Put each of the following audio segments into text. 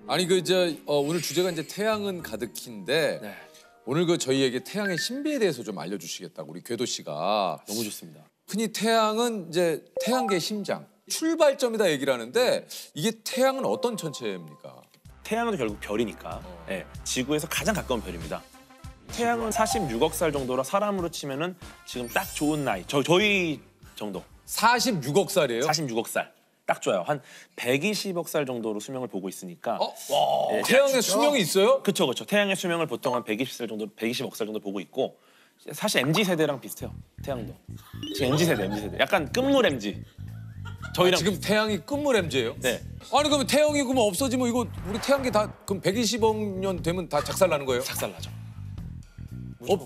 아니 오늘 주제가 이제 태양은 가득히인데 네. 오늘 저희에게 태양의 신비에 대해서 좀 알려주시겠다고 우리 궤도 씨가. 너무 좋습니다. 흔히 태양은 이제 태양계의 심장, 출발점이다 얘기를 하는데 이게 태양은 어떤 천체입니까? 태양은 결국 별이니까 네, 지구에서 가장 가까운 별입니다. 태양은 46억 살 정도라 사람으로 치면은 지금 딱 좋은 나이. 저희 정도. 46억 살이에요? 46억 살. 딱 좋아요. 한 120억 살 정도로 수명을 보고 있으니까. 네, 태양의 수명이 있어요? 그렇죠, 그렇죠. 태양의 수명을 보통 한 120살 정도, 120억 살 정도 보고 있고 사실 MZ 세대랑 비슷해요. 태양도. 지금 MZ 세대. 약간 끝물 MZ. 저희랑 지금 태양이 끝물 MZ예요? 네. 아니 그러면 태양이 그러면 없어지면 이거 우리 태양계 다 그럼 120억 년 되면 다 작살나는 거예요? 작살나죠.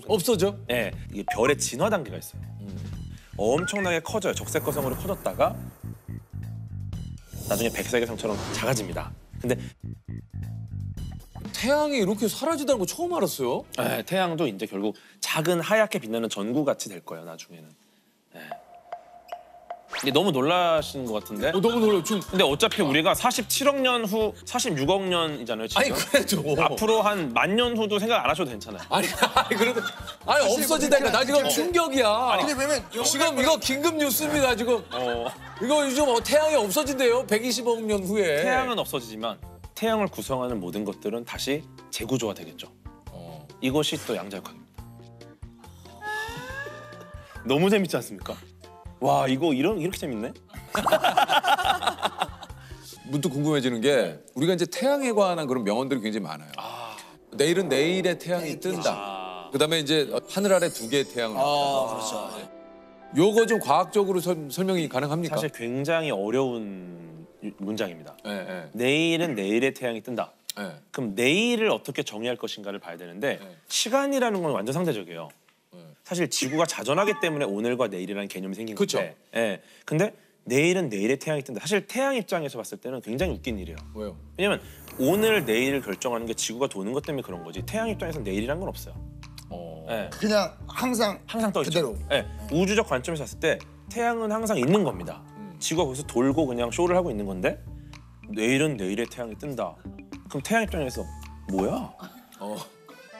없어져? 네, 이게 별의 진화 단계가 있어요. 엄청나게 커져요. 적색거성으로 커졌다가 나중에 백색의성처럼 작아집니다. 근데 태양이 이렇게 사라지다는 거 처음 알았어요. 네, 태양도 이제 결국 작은 하얗게 빛나는 전구같이 될 거예요. 나중에는. 네. 이게 너무 놀라시는 것 같은데. 너무 놀라요. 지금 근데 어차피 우리가 47억 년 후 46억 년이잖아요. 지금. 아니 그래도 앞으로 한 1000년 후도 생각 안 하셔도 괜찮아요. 아니 그래도 없어진다니까 나 지금 충격이야. 근데 왜냐면 지금 이거 긴급 뉴스입니다 지금. 이거 요즘 태양이 없어진대요. 120억 년 후에. 태양은 없어지지만 태양을 구성하는 모든 것들은 다시 재구조가 되겠죠. 이것이 또 양자역학입니다. 너무 재밌지 않습니까? 와 이거 이렇게 재밌네? 문득 궁금해지는 게 우리가 이제 태양에 관한 그런 명언들이 굉장히 많아요. 내일은 내일의 태양이 뜬다. 그다음에 이제 하늘 아래 두 개의 태양을. 그렇죠. 요거 좀 과학적으로 설명이 가능합니까? 사실 굉장히 어려운 문장입니다. 네. 내일은 내일의 태양이 뜬다. 네. 그럼 내일을 어떻게 정의할 것인가를 봐야 되는데 시간이라는 건 완전 상대적이에요. 사실 지구가 자전하기 때문에 오늘과 내일이라는 개념이 생긴 건데. 예. 근데 내일은 내일의 태양이 뜬다. 사실 태양 입장에서 봤을 때는 굉장히 웃긴 일이에요. 왜요? 왜냐면 오늘 내일을 결정하는 게 지구가 도는 것 때문에 그런 거지. 태양 입장에서는 내일이란 건 없어요. 예. 그냥 항상 떠 그대로. 있죠. 예. 우주적 관점에서 봤을 때 태양은 항상 있는 겁니다. 지구가 거기서 돌고 그냥 쇼를 하고 있는 건데 내일은 내일의 태양이 뜬다. 그럼 태양 입장에서 뭐야?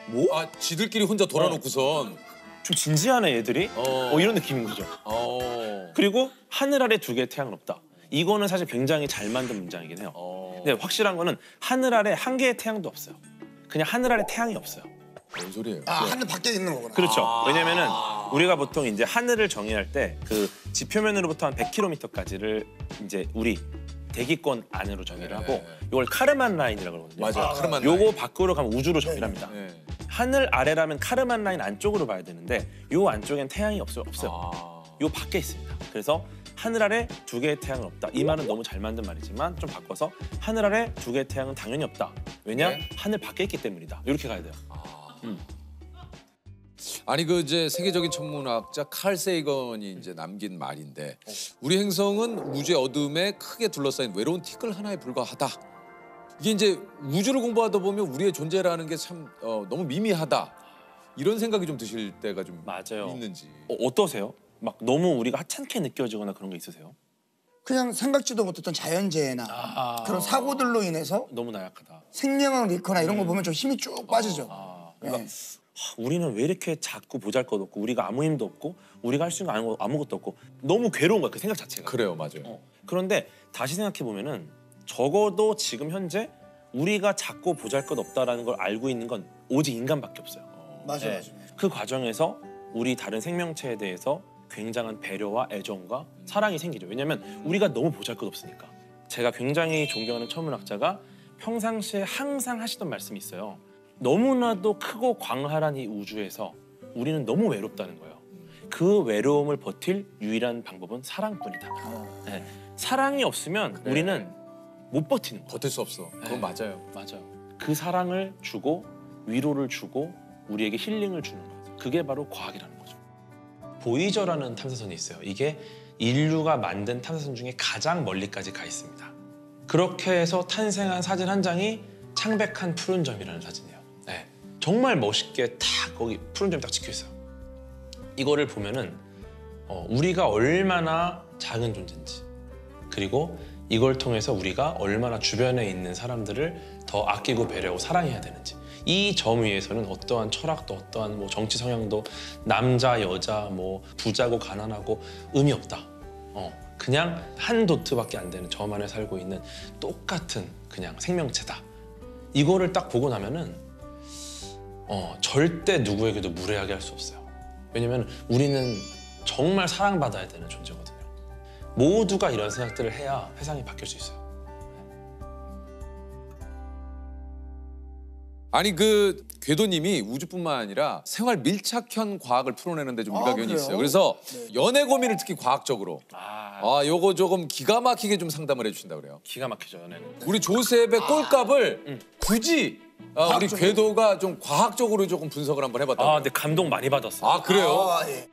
뭐? 지들끼리 혼자 돌아놓고선. 좀 진지하네 얘들이. 이런 느낌인 거죠. 그리고 하늘 아래 두 개의 태양은 없다. 이거는 사실 굉장히 잘 만든 문장이긴 해요. 근데 확실한 거는 하늘 아래 한 개의 태양도 없어요. 그냥 하늘 아래 태양이 없어요. 뭔 소리예요? 하늘 밖에 있는 거구나. 그렇죠. 왜냐면은 우리가 보통 이제 하늘을 정의할 때 그 지표면으로부터 한 100km까지를 이제 우리 대기권 안으로 정의를 하고 이걸 카르만 라인이라고 그러거든요. 맞아요. 카르만 라인. 요거 밖으로 가면 우주로 정의를 합니다. 하늘 아래라면 카르만 라인 안쪽으로 봐야 되는데 요 안쪽엔 태양이 없어요. 요 밖에 있습니다. 그래서 하늘 아래 두 개의 태양은 없다. 이 말은 너무 잘 만든 말이지만 좀 바꿔서 하늘 아래 두 개의 태양은 당연히 없다. 왜냐? 하늘 밖에 있기 때문이다. 이렇게 가야 돼요. 아니 이제 세계적인 천문학자 칼 세이건이 이제 남긴 말인데 우리 행성은 우주의 어둠에 크게 둘러싸인 외로운 티끌 하나에 불과하다. 이게 이제 우주를 공부하다 보면 우리의 존재라는 게 참 너무 미미하다. 이런 생각이 좀 드실 때가 좀 맞아요. 있는지. 어떠세요? 막 너무 우리가 하찮게 느껴지거나 그런 게 있으세요? 그냥 생각지도 못했던 자연재해나 그런 사고들로 인해서 너무 나약하다. 생명을 잃거나 이런 거 보면 좀 힘이 쭉 빠지죠. 그러니까 우리는 왜 이렇게 작고 보잘것없고 우리가 아무 힘도 없고 우리가 할 수 있는 거 아무것도 없고 너무 괴로운 거야 그 생각 자체가. 그래요, 맞아요. 그런데 다시 생각해 보면은 적어도 지금 현재 우리가 작고 보잘것없다라는 걸 알고 있는 건 오직 인간밖에 없어요. 맞아요. 그 과정에서 우리 다른 생명체에 대해서 굉장한 배려와 애정과 사랑이 생기죠. 왜냐하면 우리가 너무 보잘것없으니까. 제가 굉장히 존경하는 천문학자가 평상시에 항상 하시던 말씀이 있어요. 너무나도 크고 광활한 이 우주에서 우리는 너무 외롭다는 거예요. 그 외로움을 버틸 유일한 방법은 사랑뿐이다. 사랑이 없으면 우리는 못 버티는 거예요. 버틸 수 없어. 그건 맞아요. 맞아요. 그 사랑을 주고 위로를 주고 우리에게 힐링을 주는 거죠. 그게 바로 과학이라는 거죠. 보이저라는 탐사선이 있어요. 이게 인류가 만든 탐사선 중에 가장 멀리까지 가 있습니다. 그렇게 해서 탄생한 사진 한 장이 창백한 푸른 점이라는 사진이에요. 네. 정말 멋있게 딱 거기 푸른 점이 딱 찍혀 있어요. 이거를 보면은 우리가 얼마나 작은 존재인지 그리고 이걸 통해서 우리가 얼마나 주변에 있는 사람들을 더 아끼고 배려하고 사랑해야 되는지 이 점 위에서는 어떠한 철학도 어떠한 뭐 정치 성향도 남자 여자 뭐 부자고 가난하고 의미 없다. 그냥 한 도트밖에 안 되는 점 안에 살고 있는 똑같은 그냥 생명체다. 이거를 딱 보고 나면은 절대 누구에게도 무례하게 할 수 없어요. 왜냐면 우리는 정말 사랑받아야 되는 존재거든요. 모두가 이런 생각들을 해야 세상이 바뀔 수 있어요. 아니 그 궤도님이 우주뿐만 아니라 생활 밀착형 과학을 풀어내는데 좀 일가견이 그래요? 있어요. 그래서 연애 고민을 특히 과학적으로 요거 조금 기가 막히게 좀 상담을 해주신다 그래요. 기가 막히죠 연애는. 우리 조셉의 꼴값을 굳이 우리 궤도가 좀 과학적으로 조금 분석을 한번 해봤다고요. 근데 감동 많이 받았어. 아 그래요? 예.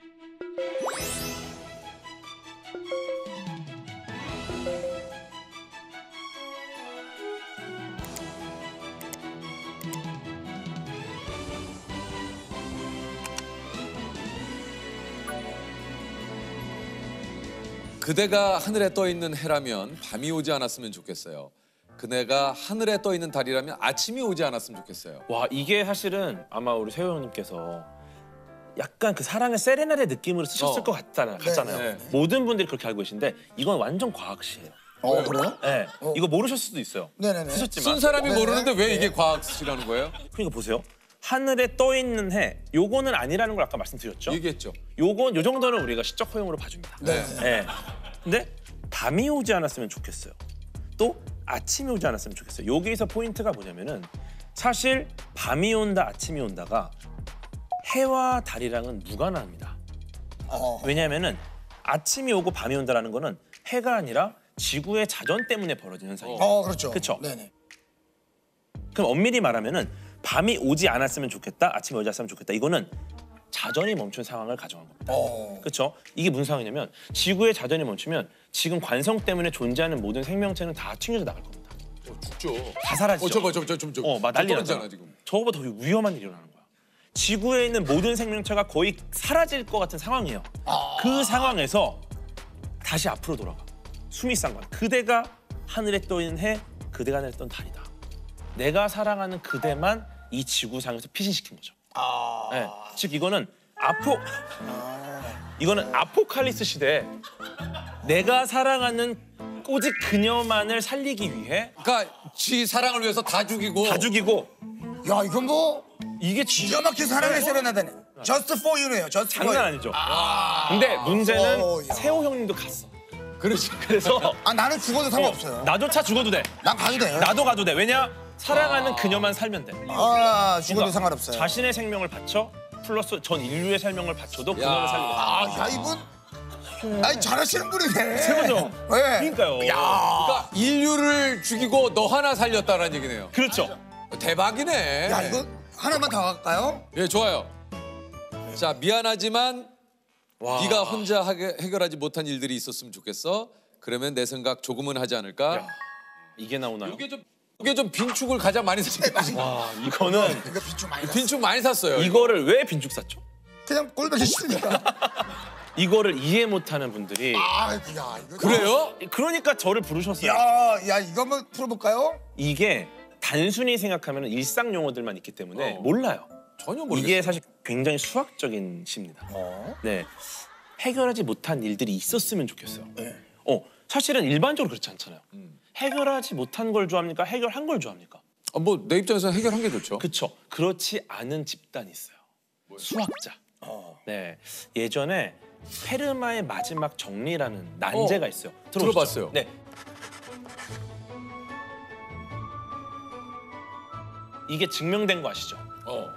그대가 하늘에 떠 있는 해라면 밤이 오지 않았으면 좋겠어요. 그대가 하늘에 떠 있는 달이라면 아침이 오지 않았으면 좋겠어요. 와 이게 사실은 아마 우리 세호 형님께서 약간 그 사랑의 세레나데 느낌으로 쓰셨을 것 같잖아요. 네. 모든 분들이 그렇게 알고 계신데 이건 완전 과학시예요. 그래요? 네. 이거 모르셨을 수도 있어요. 네네네. 쓰셨지만. 쓴 사람이 네네. 모르는데 왜 이게 과학이라는 거예요? 그러니까 보세요. 하늘에 떠 있는 해, 요거는 아니라는 걸 아까 말씀드렸죠. 얘기했죠. 요 정도는 우리가 시적 허용으로 봐줍니다. 네. 네. 근데 밤이 오지 않았으면 좋겠어요. 또 아침이 오지 않았으면 좋겠어요. 여기에서 포인트가 뭐냐면은 사실 밤이 온다, 아침이 온다가 해와 달이랑은 무관합니다. 왜냐하면은 아침이 오고 밤이 온다라는 거는 해가 아니라 지구의 자전 때문에 벌어진 현상이에요. 그렇죠. 그쵸? 네네. 그럼 엄밀히 말하면은 밤이 오지 않았으면 좋겠다, 아침이 오지 않았으면 좋겠다. 이거는 자전이 멈춘 상황을 가정한 겁니다. 그렇죠? 이게 무슨 상황이냐면 지구의 자전이 멈추면 지금 관성 때문에 존재하는 모든 생명체는 다 튕겨져 나갈 겁니다. 죽죠. 다 사라지죠. 막 난리 떨어지잖아 나잖아. 지금. 저거보다 더 위험한 일이 일어나는 거야. 지구에 있는 모든 생명체가 거의 사라질 것 같은 상황이에요. 그 상황에서 다시 앞으로 돌아가. 숨이 싼 거야. 그대가 하늘에 떠 있는 해, 그대가 하늘에 떠 있는 달이다. 내가 사랑하는 그대만 이 지구상에서 피신시킨 거죠. 네. 즉 이거는 아포칼립스 시대에 내가 사랑하는 오직 그녀만을 살리기 위해 그러니까 지 사랑을 위해서 다 죽이고. 야 이건 뭐 이게 기가 막힌 사랑의 세레나데네. Just for you네요. Just for 장난 you. 아니죠. 근데 문제는 야. 세호 형님도 갔어. 그렇지. 그래서 나는 죽어도 상관없어요. 나조차 죽어도 돼. 난 가도 돼요. 나도 가도 돼. 왜냐? 사랑하는 그녀만 살면 돼. 죽어도 그러니까 상관없어요. 자신의 생명을 바쳐 플러스 전 인류의 생명을 바쳐도 그녀를 살리고. 야 이분 아니 잘하시는 분이네. 세호죠. 네. 그러니까요. 그러니까 인류를 죽이고 너 하나 살렸다는 얘기네요. 그렇죠. 대박이네. 야 이거 하나만 더 할까요? 예, 좋아요. 자, 미안하지만 네가 혼자 해결하지 못한 일들이 있었으면 좋겠어. 그러면 내 생각 조금은 하지 않을까? 야, 이게 나오나요? 이게 좀 빈축을 가장 많이 샀어요. 와, 이거는 이거 비추 많이 빈축 많이 샀어요. 이거를 왜 빈축 샀죠? 그냥 꼴보기 싫으니까. 이거를 이해 못하는 분들이 야 이거 그래요? 그러니까 저를 부르셨어요. 야 이거 한번 풀어볼까요? 이게 단순히 생각하면 일상 용어들만 있기 때문에 몰라요. 전혀 모르겠어요. 이게 사실 굉장히 수학적인 시입니다. 네, 해결하지 못한 일들이 있었으면 좋겠어요. 네. 사실은 일반적으로 그렇지 않잖아요. 해결하지 못한 걸 좋아합니까? 해결한 걸 좋아합니까? 뭐 내 입장에서는 해결한 게 좋죠. 그렇죠. 그렇지 않은 집단이 있어요. 수학자. 네, 예전에 페르마의 마지막 정리라는 난제가 있어요. 들어봤어요. 네. 이게 증명된 거 아시죠?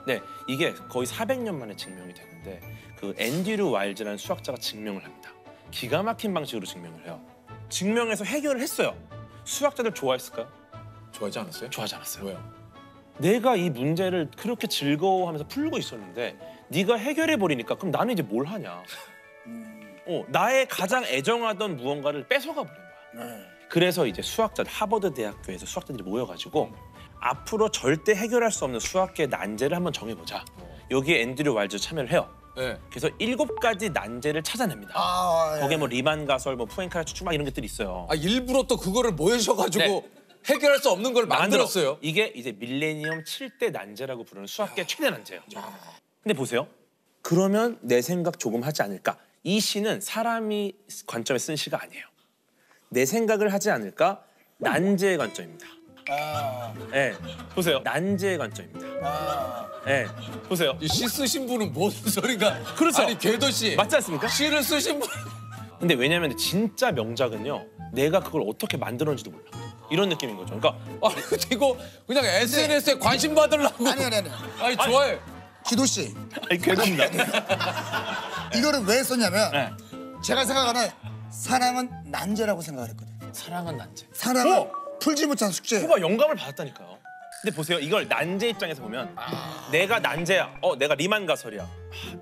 네, 이게 거의 400년 만에 증명이 됐는데 그 앤드류 와일즈라는 수학자가 증명을 합니다. 기가 막힌 방식으로 증명을 해요. 증명해서 해결을 했어요. 수학자들 좋아했을까요? 좋아하지 않았어요? 좋아하지 않았어요. 왜요? 내가 이 문제를 그렇게 즐거워하면서 풀고 있었는데 네가 해결해 버리니까 그럼 나는 이제 뭘 하냐? 나의 가장 애정하던 무언가를 뺏어가 버린 거야. 그래서 이제 수학자들 하버드 대학교에서 수학자들이 모여가지고 앞으로 절대 해결할 수 없는 수학계 난제를 한번 정해보자. 여기에 앤드류 와일즈 참여를 해요. 네. 그래서 7가지 난제를 찾아냅니다. 예. 거기에 뭐 리만 가설, 뭐 푸엔카라 추측 막 이런 것들이 있어요. 아 일부러 또 그거를 모여셔가지고 네. 해결할 수 없는 걸 만들었어요. 이게 이제 밀레니엄 7대 난제라고 부르는 수학계 최대 난제예요. 근데 보세요. 그러면 내 생각 조금 하지 않을까? 이 시는 사람이 관점에 쓴 시가 아니에요. 내 생각을 하지 않을까? 난제의 관점입니다. 네, 보세요. 난제의 관점입니다. 네, 보세요. 이 시 쓰신 분은 무슨 소리가? 그렇죠. 아니 궤도 씨 맞지 않습니까? 시를 쓰신 분. 근데 왜냐면 진짜 명작은요. 내가 그걸 어떻게 만들었는지도 몰라. 이런 느낌인 거죠. 그러니까 아 이거 그냥 SNS에 관심 받으려고. 아니. 아니 좋아해. 기도 씨, 아니 괴롭니다. 이거를 왜 썼냐면 네. 제가 생각하는 사랑은 난제라고 생각을 했거든. 사랑은 난제. 사랑은 풀지 못한 숙제. 후가 영감을 받았다니까요. 근데 보세요. 이걸 난제 입장에서 보면 내가 난제야. 내가 리만 가설이야.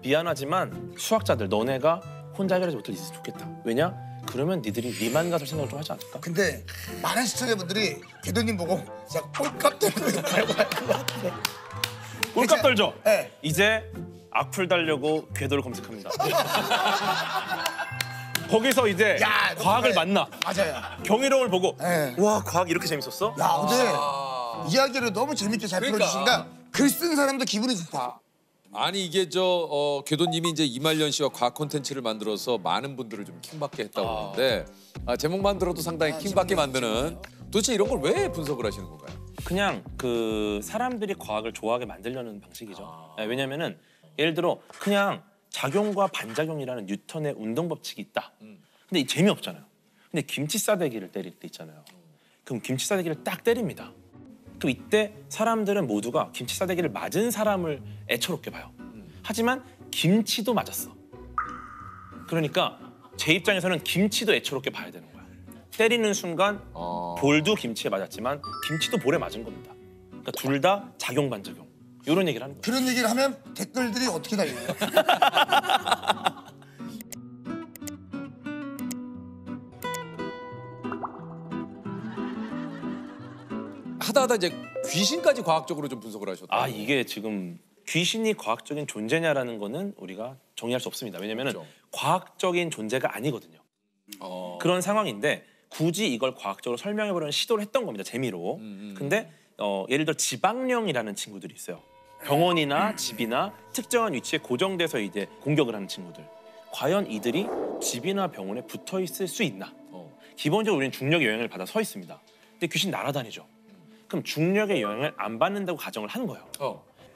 미안하지만 수학자들 너네가 혼자 해결하지 못할 수 있으면 좋겠다. 왜냐? 그러면 니들이 리만 가설 생각을 좀 하지 않을까? 근데 많은 시청자분들이 궤도님 보고 진짜 꼴값 때문에 말고 할 것 같은데. 꼴값 떨죠? 네. 이제 악플 달려고 궤도를 검색합니다. 거기서 이제 야, 과학을 그래. 만나. 맞아요. 경이로울 보고 네. 와 과학 이렇게 재밌었어? 야, 근데 이야기를 너무 재밌게 잘 그러니까. 풀어주시니까 글 쓴 사람도 기분이 좋다. 아니 이게 궤도님이 이제 이말년 씨와 과학 콘텐츠를 만들어서 많은 분들을 좀 킹받게 했다고 하는데 제목만 들어도 상당히 킹받게 만드는 도대체 이런 걸 왜 분석을 하시는 건가요? 그냥 그 사람들이 과학을 좋아하게 만들려는 방식이죠. 네, 왜냐면은 예를 들어 그냥 작용과 반작용이라는 뉴턴의 운동 법칙이 있다. 근데 이 재미없잖아요. 근데 김치 싸대기를 때릴 때 있잖아요. 그럼 김치 싸대기를 딱 때립니다. 그럼 이때 사람들은 모두가 김치 싸대기를 맞은 사람을 애처롭게 봐요. 하지만 김치도 맞았어. 그러니까 제 입장에서는 김치도 애처롭게 봐야 되는 거야. 때리는 순간 볼도 김치에 맞았지만 김치도 볼에 맞은 겁니다. 그러니까 둘 다 작용 반작용. 이런 얘기를 하는 거예요. 그런 얘기를 하면 댓글들이 어떻게 달려요? 하다 이제 귀신까지 과학적으로 좀 분석을 하셨다. 이게 지금 귀신이 과학적인 존재냐라는 거는 우리가 정의할 수 없습니다. 왜냐면은 그렇죠. 과학적인 존재가 아니거든요. 그런 상황인데 굳이 이걸 과학적으로 설명해보려는 시도를 했던 겁니다. 재미로. 근데 예를 들어 지방령이라는 친구들이 있어요. 병원이나 집이나 특정한 위치에 고정돼서 이제 공격을 하는 친구들. 과연 이들이 집이나 병원에 붙어 있을 수 있나? 기본적으로 우리는 중력의 영향을 받아 서 있습니다. 근데 귀신 날아다니죠. 그럼 중력의 영향을 안 받는다고 가정을 한 거예요.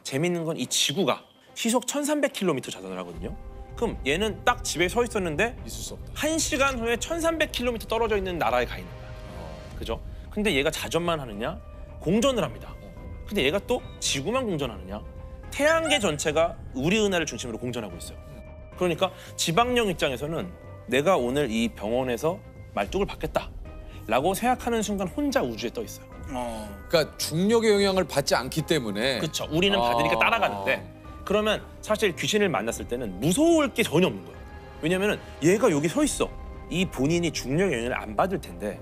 재밌는 건 이 지구가 시속 1300km 자전을 하거든요. 그럼 얘는 딱 집에 서 있었는데 있을 수 없다. 1시간 후에 1300km 떨어져 있는 나라에 가 있는 거야. 그죠? 근데 얘가 자전만 하느냐? 공전을 합니다. 근데 얘가 또 지구만 공전하느냐? 태양계 전체가 우리 은하를 중심으로 공전하고 있어요. 그러니까 지방령 입장에서는 내가 오늘 이 병원에서 말뚝을 받겠다라고 생각하는 순간 혼자 우주에 떠 있어요. 그러니까 중력의 영향을 받지 않기 때문에. 그렇죠. 우리는 받으니까 따라가는데 그러면 사실 귀신을 만났을 때는 무서울 게 전혀 없는 거예요. 왜냐면은 얘가 여기 서 있어. 이 본인이 중력의 영향을 안 받을 텐데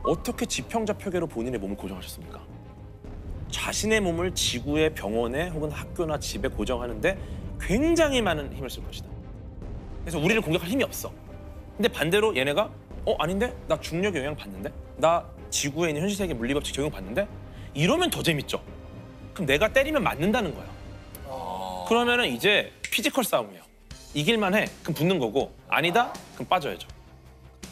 어떻게 지평자표계로 본인의 몸을 고정하셨습니까? 자신의 몸을 지구의 병원에 혹은 학교나 집에 고정하는데 굉장히 많은 힘을 쓸 것이다. 그래서 우리를 공격할 힘이 없어. 근데 반대로 얘네가 아닌데? 나 중력의 영향 받는데? 나 지구에 있는 현실세계 물리법칙 적용 받는데? 이러면 더 재밌죠. 그럼 내가 때리면 맞는다는 거야. 그러면은 이제 피지컬 싸움이에요. 이길만 해. 그럼 붙는 거고 아니다? 그럼 빠져야죠.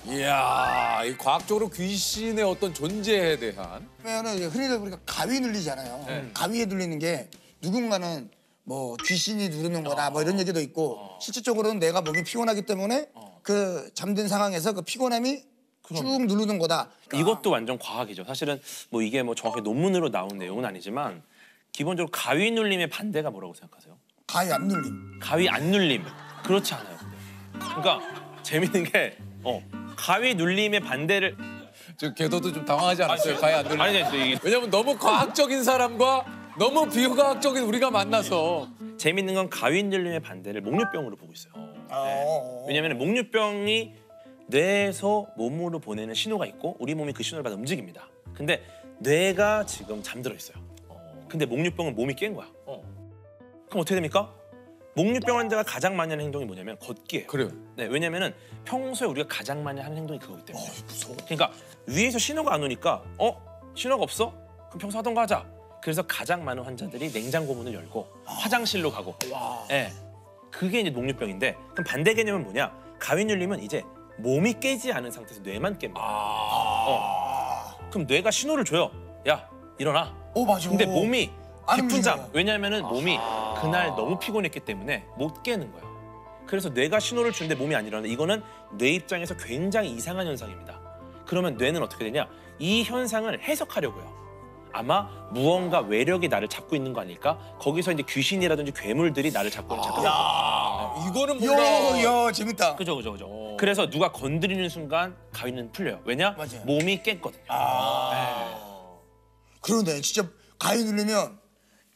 이야, 이 과학적으로 귀신의 어떤 존재에 대한. 그러면은 흔히들 우리가 가위 눌리잖아요. 네. 가위에 눌리는 게 누군가는 뭐 귀신이 누르는 거다 뭐 이런 얘기도 있고 실질적으로는 내가 몸이 피곤하기 때문에 그 잠든 상황에서 그 피곤함이 쭉 누르는 거다. 이것도 완전 과학이죠. 사실은 뭐 이게 뭐 정확히 논문으로 나온 내용은 아니지만 기본적으로 가위 눌림의 반대가 뭐라고 생각하세요? 가위 안 눌림. 가위 안 눌림. 그렇지 않아요. 그러니까 재밌는 게 가위 눌림의 반대를 저 궤도도 좀 당황하지 않았어요? 가위 안 눌려. 아니 이게 왜냐면 너무 과학적인 사람과 너무 비과학적인 우리가 만나서. 재밌는 건 가위 눌림의 반대를 목류병으로 보고 있어요. 왜냐하면 목류병이 뇌에서 몸으로 보내는 신호가 있고 우리 몸이 그 신호를 받아 움직입니다. 근데 뇌가 지금 잠들어 있어요. 근데 목류병은 몸이 깬 거야. 그럼 어떻게 됩니까? 목류병 환자가 가장 많이 하는 행동이 뭐냐면 걷기예요. 그래요. 네, 왜냐면은 평소에 우리가 가장 많이 하는 행동이 그거기 때문에. 무서워. 그러니까 위에서 신호가 안 오니까 신호가 없어? 그럼 평소 하던 거 하자. 그래서 가장 많은 환자들이 냉장고 문을 열고 화장실로 가고. 네, 그게 이제 목류병인데 그럼 반대 개념은 뭐냐? 가위눌림은 이제 몸이 깨지 않은 상태에서 뇌만 깹니다. 그럼 뇌가 신호를 줘요. 야, 일어나. 맞아. 근데 몸이 안 깊은 잠. 움직여. 왜냐면은 몸이 그날 너무 피곤했기 때문에 못 깨는 거예요. 그래서 뇌가 신호를 주는데 몸이 안 일어나는데 이거는 뇌 입장에서 굉장히 이상한 현상입니다. 그러면 뇌는 어떻게 되냐? 이 현상을 해석하려고요. 아마 무언가 외력이 나를 잡고 있는 거 아닐까? 거기서 이제 귀신이라든지 괴물들이 나를 잡고 있는 착각을 해요. 이거는 뭔가 야, 재밌다. 그죠. 그래서 누가 건드리는 순간 가위는 풀려요. 왜냐? 맞아요. 몸이 깼거든요. 그러네. 진짜 가위 누르면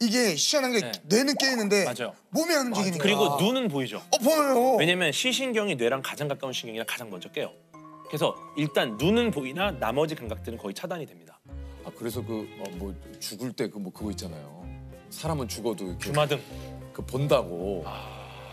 이게 희한한 게 네. 뇌는 깨있는데 맞아요. 몸이 안 움직이니까. 그리고 눈은 보이죠. 보여요. 왜냐면 시신경이 뇌랑 가장 가까운 신경이라 가장 먼저 깨요. 그래서 일단 눈은 보이나 나머지 감각들은 거의 차단이 됩니다. 그래서 뭐 죽을 때 그거 있잖아요. 사람은 죽어도 이렇게 주마등. 본다고.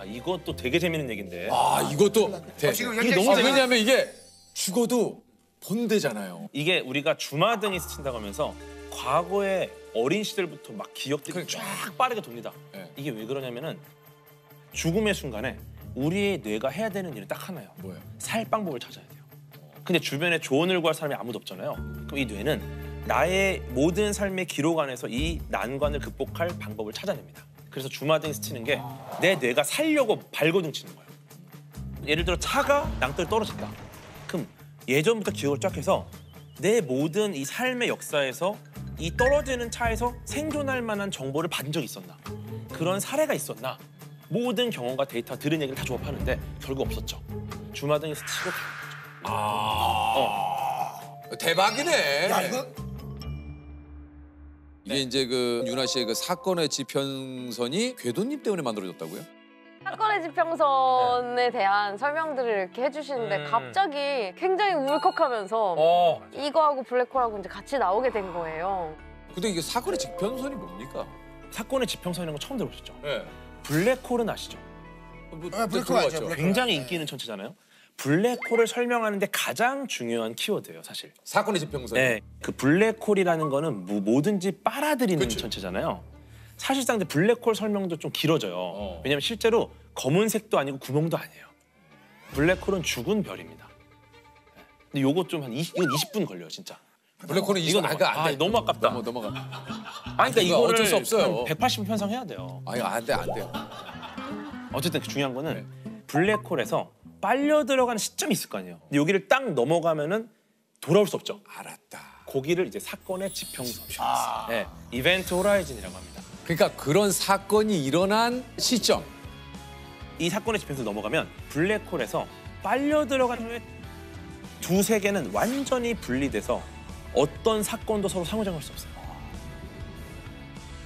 이것도 되게 재밌는 얘기인데. 이것도 지금 이게 너무 재밌- 왜냐하면 이게 죽어도 본대잖아요. 이게 우리가 주마등이 스친다고 하면서 과거의 어린 시절부터 막 기억들이 쫙 빠르게 돕니다. 네. 이게 왜 그러냐면은 죽음의 순간에 우리의 뇌가 해야 되는 일은 딱 하나예요. 뭐예요? 살 방법을 찾아야 돼요. 근데 주변에 조언을 구할 사람이 아무도 없잖아요. 그럼 이 뇌는 나의 모든 삶의 기록 안에서 이 난관을 극복할 방법을 찾아냅니다. 그래서 주마등이 스치는 게 내 뇌가 살려고 발버둥 치는 거예요. 예를 들어 차가 낭떠러지 떨어졌다. 그럼 예전부터 기억을 쫙 해서 내 모든 이 삶의 역사에서 이 떨어지는 차에서 생존할 만한 정보를 받은 적이 있었나? 그런 사례가 있었나? 모든 경험과 데이터 들은 얘기를 다 조합하는데 결국 없었죠. 주마등이 스치고 대박이네. 야, 이거 이게 이제 윤아 씨의 사건의 지평선이 궤도님 때문에 만들어졌다고요? 사건의 지평선에 대한 설명들을 이렇게 해주시는데 갑자기 굉장히 울컥하면서 이거하고 블랙홀하고 이제 같이 나오게 된 거예요. 근데 이게 사건의 지평선이 뭡니까? 사건의 지평선이라는 거 처음 들어보셨죠? 네. 블랙홀은 아시죠? 블랙홀 알죠, 블랙홀. 굉장히 인기 있는 천체잖아요. 블랙홀을 설명하는데 가장 중요한 키워드예요, 사실. 사건의 지평선. 네, 그 블랙홀이라는 거는 뭐든지 빨아들이는 그치. 천체잖아요. 사실상 근데 블랙홀 설명도 좀 길어져요. 왜냐면 실제로 검은색도 아니고 구멍도 아니에요. 블랙홀은 죽은 별입니다. 근데 요거 좀 이건 20분 걸려요, 진짜. 블랙홀은 이건 안 돼. 너무 아깝다. 넘어가. 그러니까 이거를 어쩔 수 없어요. 180분 편성해야 돼요. 안 돼. 어쨌든 중요한 거는 블랙홀에서 빨려 들어가는 시점이 있을 거 아니에요. 근데 여기를 딱 넘어가면은 돌아올 수 없죠. 알았다. 거기를 이제 사건의 지평선, 네, 이벤트 호라이즌이라고 합니다. 그러니까 그런 사건이 일어난 시점. 이 사건의 지평선 넘어가면 블랙홀에서 빨려 들어간 후에 두 세계는 완전히 분리돼서 어떤 사건도 서로 상호작용할 수 없어요.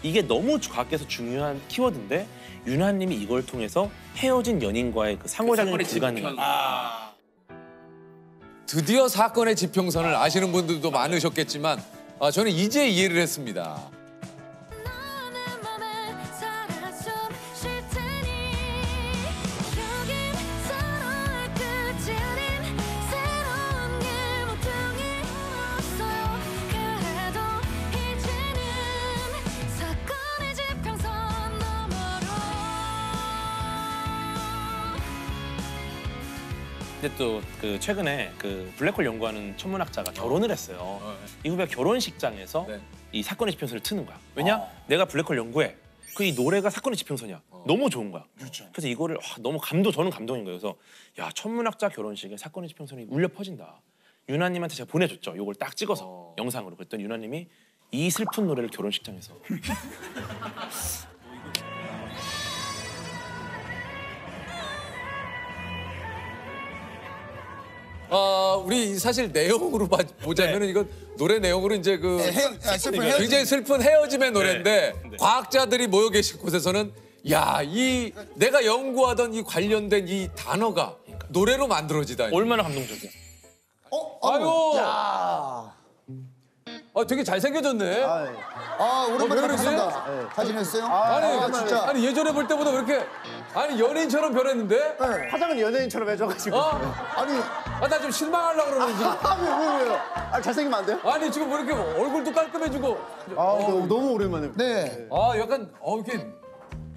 이게 너무 과학에서 중요한 키워드인데 윤하님이 이걸 통해서 헤어진 연인과의 그 상호작용이 불가능한. 드디어 사건의 지평선을 아시는 분들도 많으셨겠지만 저는 이제 이해를 했습니다. 너는 맘에 살아 좀 쉴 테니 여긴 서로의 끝이 아닌 새로운 길 모퉁이 없어요. 그래도 이제는 사건의 지평선 너머로. 근데 또 그 최근에 그 블랙홀 연구하는 천문학자가 결혼을 했어요. 이 후배 결혼식장에서 네. 이 사건의 지평선을 트는 거야. 왜냐? 내가 블랙홀 연구해. 그 이 노래가 사건의 지평선이야. 너무 좋은 거야. 그렇죠. 그래서 이거를 너무 저는 감동인 거예요. 그래서 야, 천문학자 결혼식에 사건의 지평선이 울려 퍼진다. 윤하님한테 제가 보내줬죠. 이걸 딱 찍어서 영상으로. 그랬더니 윤하님이 이 슬픈 노래를 결혼식장에서 우리 사실 내용으로 보자면은 이건 노래 내용으로 이제 슬픈 헤어짐. 굉장히 슬픈 헤어짐의 노래인데 과학자들이 모여 계실 곳에서는 내가 연구하던 이 관련된 이 단어가 노래로 만들어지다니. 얼마나 감동적이야. 아유. 야. 되게 잘생겨졌네. 아 왜 오랜만에 그러지? 봤습니다. 사진 했어요? 아니 진짜. 아니 예전에 볼 때보다 왜 이렇게 아니 연예인처럼 변했는데? 네. 화장은 연예인처럼 해줘가지고. 아니 나 좀 실망하려고 그러는지. 왜요? 잘생기면 안 돼요? 아니 지금 뭐 이렇게 얼굴도 깔끔해지고. 너무 오랜만에. 네. 약간 이렇게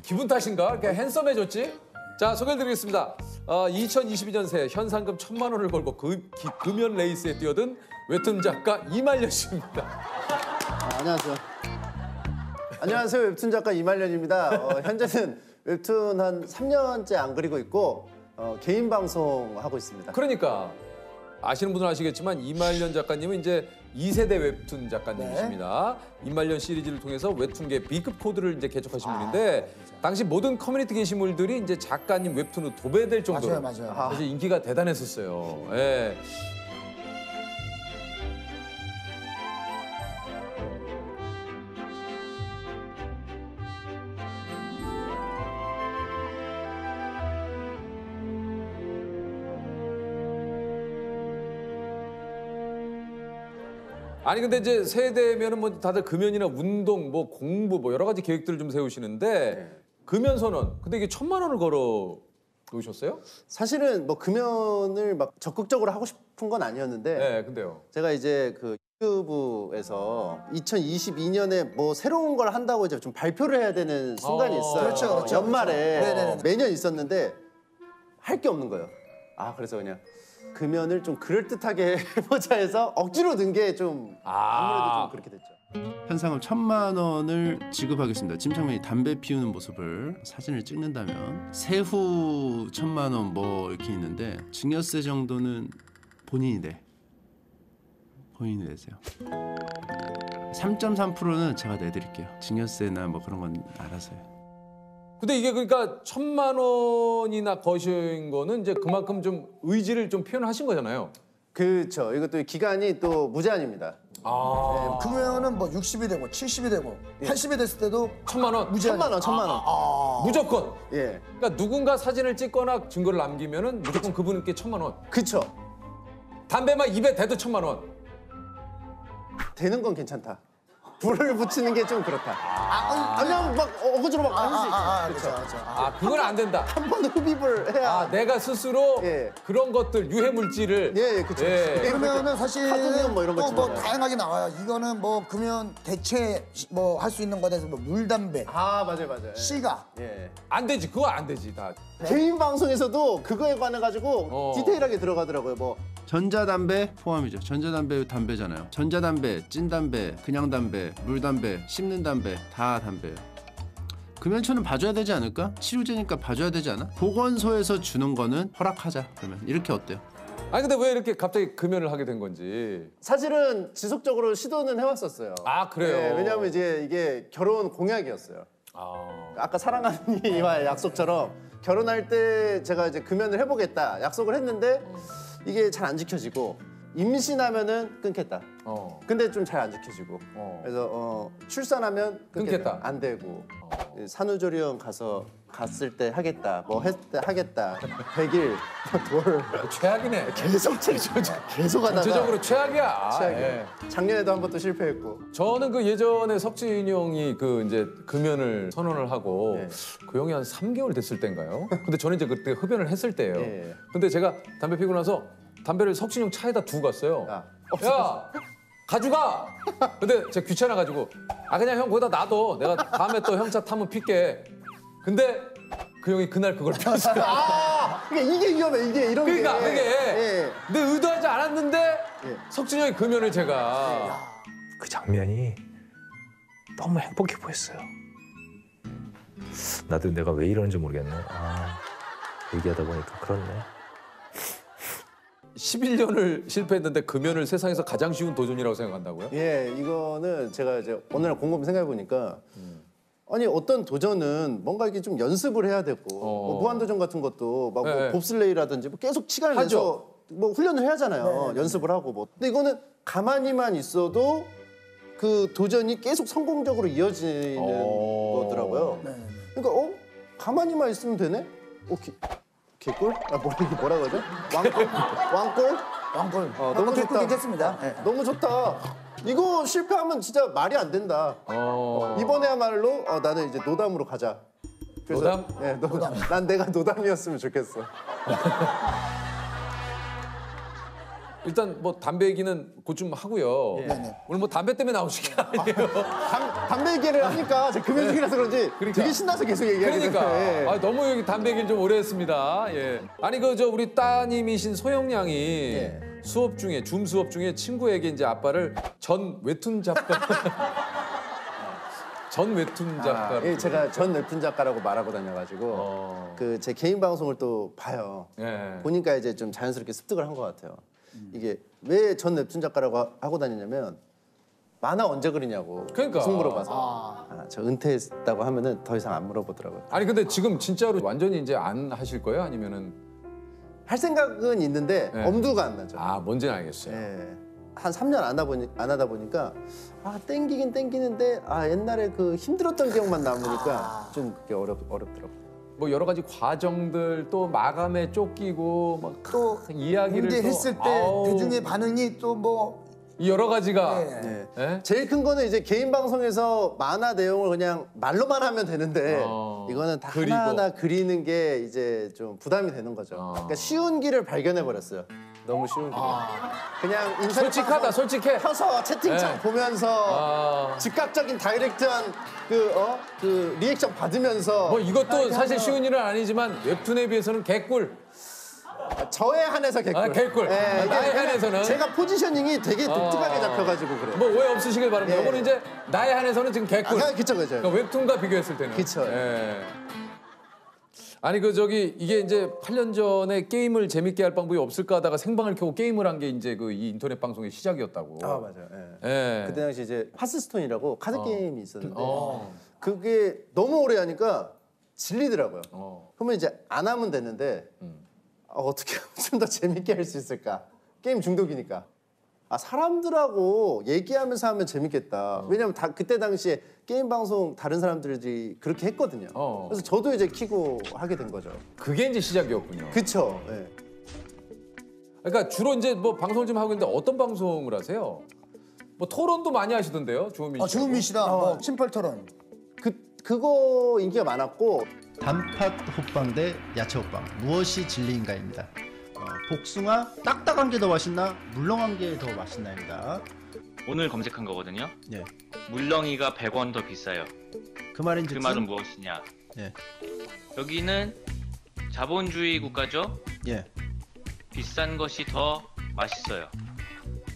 기분 탓인가? 이렇게 핸섬해졌지? 자 소개해드리겠습니다. 2022년 새 현상금 1,000만 원을 걸고 금연 레이스에 뛰어든 웹툰 작가 이말년 씨입니다. 안녕하세요. 안녕하세요. 웹툰 작가 이말년입니다. 현재는 웹툰 한 3년째 안 그리고 있고 개인 방송 하고 있습니다. 그러니까 아시는 분들은 아시겠지만 이말년 작가님은 이제 2세대 웹툰 작가님이십니다. 이말년 시리즈를 통해서 웹툰계 B급 코드를 이제 개척하신 분인데 당시 모든 커뮤니티 게시물들이 이제 작가님 웹툰으로 도배될 정도로 맞아요. 사실 인기가 대단했었어요. 예. 아니 근데 이제 세대면은 뭐 다들 금연이나 운동, 뭐 공부, 뭐 여러 가지 계획들을 좀 세우시는데 금연 선언. 근데 이게 1,000만 원을 걸어 놓으셨어요? 사실은 뭐 금연을 막 적극적으로 하고 싶은 건 아니었는데 네, 근데요. 제가 이제 그 유튜브에서 2022년에 뭐 새로운 걸 한다고 이제 좀 발표를 해야 되는 순간이 있어요. 그렇죠. 연말에 네네네. 매년 있었는데 할 게 없는 거예요. 그래서 그냥 금연을 좀 그럴듯하게 해보자 해서 억지로 든 게 좀 아무래도 좀 그렇게 됐죠. 현상금 1,000만 원을 지급하겠습니다. 침착맨이 담배 피우는 모습을 사진을 찍는다면 세후 1,000만 원 뭐 이렇게 있는데 증여세 정도는 본인이 내세요. 3.3%는 제가 내드릴게요. 증여세나 뭐 그런 건 알아서 해요. 근데 이게 그러니까 1,000만 원이나 거신 거는 이제 그만큼 좀 의지를 좀 표현하신 거잖아요. 그렇죠. 이것도 기간이 또 무제한입니다. 금연은 뭐 60이 되고 70이 되고 80이 됐을 때도 1,000만 원. 무제한. 1,000만 원. 무조건. 예. 그러니까 누군가 사진을 찍거나 증거를 남기면은 무조건 그분께 1,000만 원. 그쵸. 담배만 입에 대도 1,000만 원. 되는 건 괜찮다. 불을 붙이는 게 좀 그렇다. 그냥 막 억지로 막 할 수 있죠. 그렇죠. 그건 안 된다. 한 번 흡입을 해야. 내가 스스로 예. 그런 것들 유해 물질을 예, 그쵸. 그러면은 사실 하드면 뭐 이런 거 뭐 있지만. 다양하게 나와요. 이거는 뭐 금연 대체 뭐 할 수 있는 거에 대해서 뭐 물담배, 맞아요. 시가. 예. 안 되지. 그거 안 되지. 다. 개인 방송에서도 그거에 관해 가지고 디테일하게 들어가더라고요. 뭐 전자담배 포함이죠. 전자담배 담배잖아요. 전자담배, 찐담배, 그냥 담배, 물담배, 씹는 담배 다 담배예요. 금연초는 봐줘야 되지 않을까? 치료제니까 봐줘야 되지 않아? 보건소에서 주는 거는 허락하자. 그러면 이렇게 어때요? 아니 근데 왜 이렇게 갑자기 금연을 하게 된 건지. 사실은 지속적으로 시도는 해왔었어요. 그래요? 네, 왜냐하면 이제 이게 결혼 공약이었어요. 아까 사랑하는 이와의 약속처럼 결혼할 때 제가 이제 금연을 해보겠다 약속을 했는데 이게 잘 안 지켜지고 임신하면은 끊겠다. 근데 좀 잘 안 지켜지고 그래서 출산하면 끊겠다. 안 되고 산후조리원 갔을 때 하겠다. 뭐 했을 때 하겠다. 100일 돌 최악이네. 계속 하다가 전체적으로 최악이야. 최악이에요. 예. 작년에도 한 번 또 실패했고. 저는 그 예전에 석진이 형이 그 이제 금연을 선언을 하고 네. 그 형이 한 3개월 됐을 때인가요? 근데 저는 이제 그때 흡연을 했을 때예요. 예. 근데 제가 담배 피고 나서 담배를 석진이 형 차에다 두고 갔어요. 야, 야, 가져가. 근데 제가 귀찮아가지고 그냥 형 거기다 놔둬. 내가 다음에 또 형 차 타면 필게. 근데 그 형이 그날 그걸 폈어요. 그러니까 이게 위험해. 이게 이런 그러니까 게. 그게 예. 근데 의도하지 않았는데 예. 석진이 형이 금연을 제가 그 장면이 너무 행복해 보였어요. 나도 내가 왜 이러는지 모르겠네. 얘기하다 보니까 그렇네. 11년을 실패했는데 금연을 세상에서 가장 쉬운 도전이라고 생각한다고요? 예, 이거는 제가 이제 오늘 곰곰이 생각해 보니까 아니 어떤 도전은 뭔가 이게 좀 연습을 해야 되고 뭐 무한도전 같은 것도 막 뭐 네. 봅슬레이라든지 뭐 계속 시간을 하죠. 내서 뭐 훈련을 해야 하잖아요. 연습을 하고 뭐. 근데 이거는 가만히만 있어도 그 도전이 계속 성공적으로 이어지는 거더라고요. 그러니까 가만히만 있으면 되네? 개꿀? 뭐라 그러죠? 왕꿀? 왕골. 너무 좋다. 괜찮습니다. 네. 너무 좋다. 이거 실패하면 진짜 말이 안 된다. 이번에야말로 나는 이제 노담으로 가자. 그래서, 노담? 네, 노담. 난 내가 노담이었으면 좋겠어. 일단 뭐 담배 얘기는 곧 좀 하고요. 오늘 뭐 담배 때문에 나오신 게 아니에요. 담배 얘기를 하니까 제가 금연 중이라서 그런지 되게 신나서 계속 얘기하게 되는데. 그러니까 아, 너무 여기 담배 얘기를 좀 오래 했습니다. 예. 아니 그 저 우리 따님이신 소영 양이 수업 중에 줌 수업 중에 친구에게 이제 아빠를 전 웹툰 작가 전 웹툰 작가. 예, 제가 전 웹툰 작가라고 말하고 다녀가지고 그 제 개인 방송을 또 봐요. 예. 보니까 이제 좀 자연스럽게 습득을 한 것 같아요. 이게 왜 전 웹툰 작가라고 하고 다니냐면 만화 언제 그리냐고 그러니까. 계속 물어봐서 저 은퇴했다고 하면은 더 이상 안 물어보더라고요. 아니 근데 지금 진짜로 완전히 이제 안 하실 거예요? 아니면은 할 생각은 있는데 네. 엄두가 안 나죠. 아 뭔지는 알겠어요. 예. 한 3년 안 하다 보니까 땡기긴 땡기는데 옛날에 그 힘들었던 기억만 남으니까 좀 그게 어렵더라고요. 뭐 여러 가지 과정들 또 마감에 쫓기고 막 또 이야기를 공개 또, 했을 때 아우, 대중의 반응이 또 뭐 이 여러 가지가 네. 예? 제일 큰 거는 이제 개인 방송에서 만화 내용을 그냥 말로만 하면 되는데 이거는 다 그리고. 하나하나 그리는 게 이제 좀 부담이 되는 거죠. 그러니까 쉬운 길을 발견해 버렸어요. 너무 쉬운 길. 그냥 인터넷 솔직하다 방송 솔직해. 켜서 채팅창 네. 보면서 즉각적인 다이렉트한 그 리액션 받으면서 뭐 이것도 사실 쉬운 일은 아니지만 웹툰에 비해서는 개꿀. 저에 한해서 개꿀. 아, 개꿀. 예, 아, 이게 나에 그냥 한해서는. 제가 포지셔닝이 되게 독특하게 잡혀가지고 그래요. 뭐 오해 없으시길 바랍니다. 예. 이거는 이제 나에 한해서는 지금 개꿀. 그쵸. 그러니까 웹툰과 비교했을 때는. 그쵸. 예. 아니 그 저기 이게 이제 8년 전에 게임을 재밌게 할 방법이 없을까 하다가 생방을 켜고 게임을 한 게 이제 그 이 인터넷 방송의 시작이었다고. 맞아요. 예. 예. 그때 당시 이제 하스스톤이라고 카드 게임이 있었는데 그게 너무 오래 하니까 질리더라고요. 그러면 이제 안 하면 되는데 어떻게 하면 좀 더 재밌게 할 수 있을까? 게임 중독이니까. 사람들하고 얘기하면서 하면 재밌겠다. 왜냐면 그때 당시에 게임 방송 다른 사람들이 그렇게 했거든요. 그래서 저도 이제 키고 하게 된 거죠. 그게 이제 시작이었군요. 그쵸. 예. 그러니까 주로 이제 뭐 방송을 좀 하고 있는데 어떤 방송을 하세요? 뭐 토론도 많이 하시던데요, 주호민 씨. 주은미 씨랑 뭐 심펄 토론. 그거 인기가 많았고 단팥 호빵 대 야채 호빵 무엇이 진리인가입니다. 복숭아 딱딱한 게 더 맛있나 물렁한 게 더 맛있나입니다. 오늘 검색한 거거든요. 예. 물렁이가 100원 더 비싸요. 그 말인지 그 말은 무엇이냐? 예. 여기는 자본주의 국가죠. 예. 비싼 것이 더 맛있어요.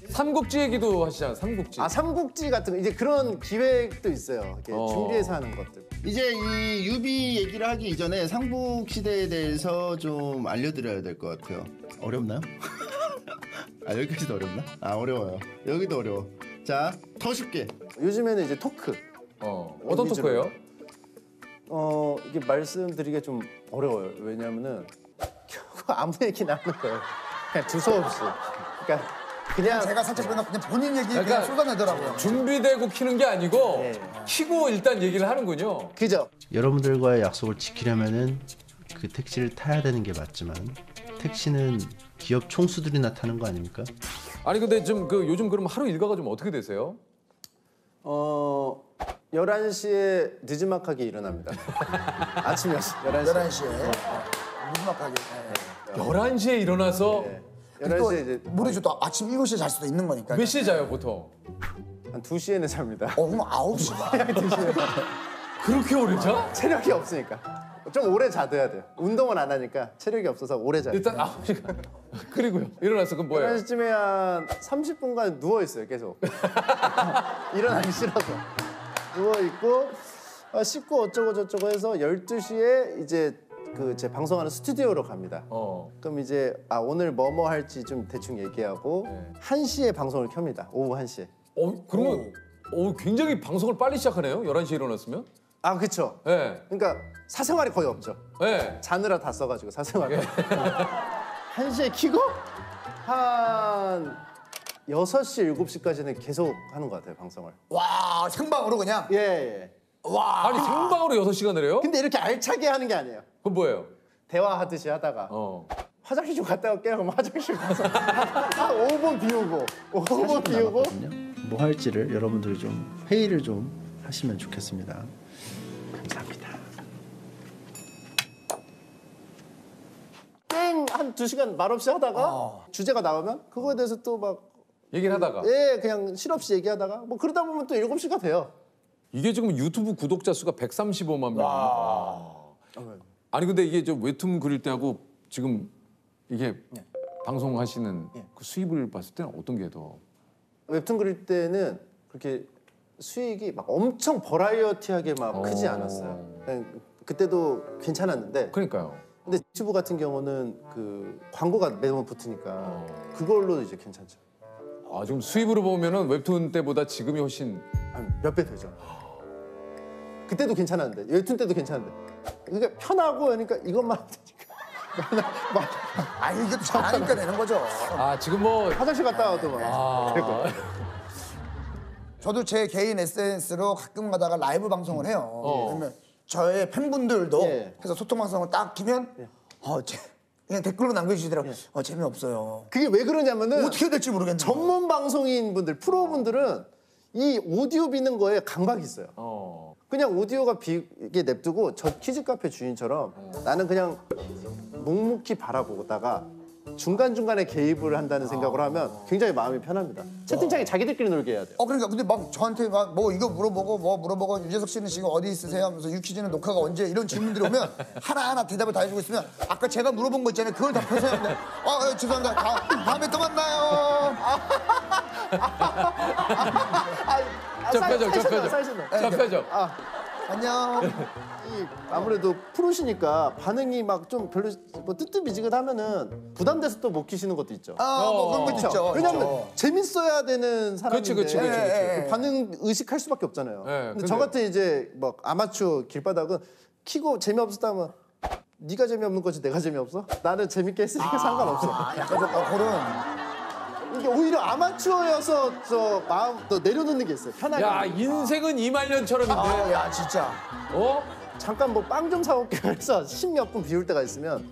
삼국지 얘기도 하시잖아요, 삼국지. 삼국지 같은 거 이제 그런 기획도 있어요. 이렇게 준비해서 하는 것들. 이제 이 유비 얘기를 하기 이전에 삼국 시대에 대해서 좀 알려드려야 될 것 같아요. 어렵나요? 여기까지도 어렵나? 어려워요. 여기도 어려워. 자, 더 쉽게. 요즘에는 이제 토크. 어떤 토크예요? 이게 말씀드리기가 좀 어려워요. 왜냐하면은 결국 아무 얘기나 하는 거예요. 그냥 두서없이. 그러니까 그냥 제가 살짝 보니까 그냥 본인 얘기 그냥 그러니까 쏟아내더라고요. 준비되고 키는 게 아니고 키고 일단 얘기를 하는군요. 그죠? 여러분들과의 약속을 지키려면은 그 택시를 타야 되는 게 맞지만 택시는 기업 총수들이나 타는 거 아닙니까? 아니 근데 좀 그 요즘 그럼 하루 일과가 좀 어떻게 되세요? 11시에 늦지막하게 일어납니다. 아침 11시에. 무지막하게. 11시에 일어나서 11시에 이제 모르죠. 또 아침 7시에 잘 수도 있는 거니까. 몇 시에 자요 보통? 한 2시에는 잡니다. 그럼 9시 봐. 그렇게 오래 자? 체력이 없으니까. 좀 오래 자둬야 돼요. 운동은 안 하니까 체력이 없어서 오래 자요. 일단 9시간. 그리고요. 일어나서 그럼 뭐예요? 11시쯤에 한 30분간 누워있어요, 계속. 일어나기 싫어서. 누워있고, 씻고 어쩌고 저쩌고 해서 12시에 이제 그 제 방송하는 스튜디오로 갑니다. 그럼 이제 오늘 뭐뭐 할지 좀 대충 얘기하고 1시에 방송을 켭니다. 오후 1시에. 그러면 굉장히 방송을 빨리 시작하네요. 11시에 일어났으면? 그쵸. 네. 그러니까 사생활이 거의 없죠. 네. 자느라 다 써가지고 사생활. 1시에 키고 한 6시, 7시까지는 계속 하는 것 같아요, 방송을. 와, 생방으로 그냥? 예. 와. 아니 생방으로 6시간을 해요? 근데 이렇게 알차게 하는 게 아니에요. 그건 뭐예요? 대화하듯이 하다가 화장실 좀 갔다 올게요. 그럼 화장실 가서 한 5분 비우고 5분 비우고 뭐 할지를 여러분들이 좀 회의를 좀 하시면 좋겠습니다. 감사합니다. 게임 한 2시간 말없이 하다가 주제가 나오면 그거에 대해서 또 막 얘기를 하다가 그냥 실없이 얘기하다가 뭐 그러다 보면 또 7시가 돼요. 이게 지금 유튜브 구독자 수가 135만 명. 아니 근데 이게 좀 웹툰 그릴 때하고 지금 이게 방송하시는 그 수입을 봤을 때는 어떤 게 더? 웹툰 그릴 때는 그렇게 수익이 막 엄청 버라이어티하게 막 크지 않았어요. 그냥 그때도 괜찮았는데. 그러니까요. 근데 유튜브 같은 경우는 그 광고가 매번 붙으니까 그걸로 이제 괜찮죠. 아 지금 수입으로 보면은 웹툰 때보다 지금이 훨씬 몇 배 되죠. 그때도 괜찮았는데 웹툰 때도 괜찮은데 그러니까 편하고 그러니까 이것만 하니까 아 이게 잘하니까 되는 거죠. 아 지금 뭐 화장실 갔다 와도 막 그리고 저도 제 개인 SNS로 가끔 가다가 라이브 방송을 해요. 그러면 저의 팬분들도 해서 소통 방송을 딱 키면 그냥 댓글로 남겨주시더라고요. 재미없어요. 그게 왜 그러냐면은 어떻게 될지 모르겠네. 전문 방송인 분들 프로분들은 이 오디오 비는 거에 강박이 있어요. 그냥 오디오가 비게 냅두고 저 키즈 카페 주인처럼 나는 그냥 묵묵히 바라보다가 중간중간에 개입을 한다는 생각을 하면 굉장히 마음이 편합니다. 채팅창에 자기들끼리 놀게 해야 돼요. 그러니까 근데 막 저한테 막 뭐 이거 물어보고 유재석 씨는 지금 어디 있으세요 하면서 유퀴즈는 녹화가 언제 이런 질문들이 오면 하나하나 대답을 다 해주고 있으면 아까 제가 물어본 거 있잖아요. 그걸 답해서 했는데 죄송합니다. 다음에 또 만나요. 저 표정. 안녕. 아무래도 프로시니까 반응이 막 좀 별로 뭐 뜨뜻미지근하면은 부담돼서 또 못 키시는 것도 있죠. 뭐 그런 것도 있죠. 왜냐면 재밌어야 되는 사람인데 그렇지. 반응 의식할 수밖에 없잖아요. 네, 근데 저 같은 이제 막 아마추어 길바닥은 키고 재미없었다면 네가 재미없는 거지 내가 재미없어? 나는 재밌게 했으니까 상관없어. 약간 좀 그런. 이게 오히려 아마추어여서 저 마음 더 내려놓는 게 있어요. 편하게. 야 인생은 이말년처럼인데. 야 진짜. 잠깐 뭐 빵 좀 사올게 해서 10몇 분 비울 때가 있으면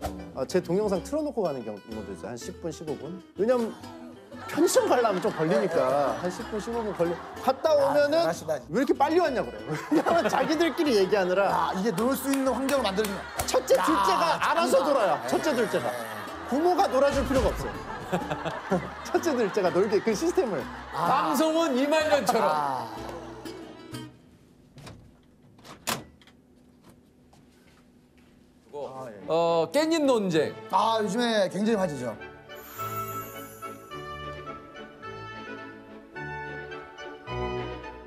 제 동영상 틀어놓고 가는 경우도 있어요. 한 10분, 15분. 왜냐면 편의점 가려면 좀 걸리니까 한 10분, 15분 갔다 오면은 왜 이렇게 빨리 왔냐 그래요. 왜냐면 자기들끼리 얘기하느라 이게 놀 수 있는 환경을 만들면 첫째, 둘째가 알아서 놀아요. 첫째, 둘째가. 부모가 놀아줄 필요가 없어요. 첫째, 둘째가 놀게 그 시스템을. 방송은 이말년처럼. 깻잎 논쟁. 요즘에 굉장히 화제죠.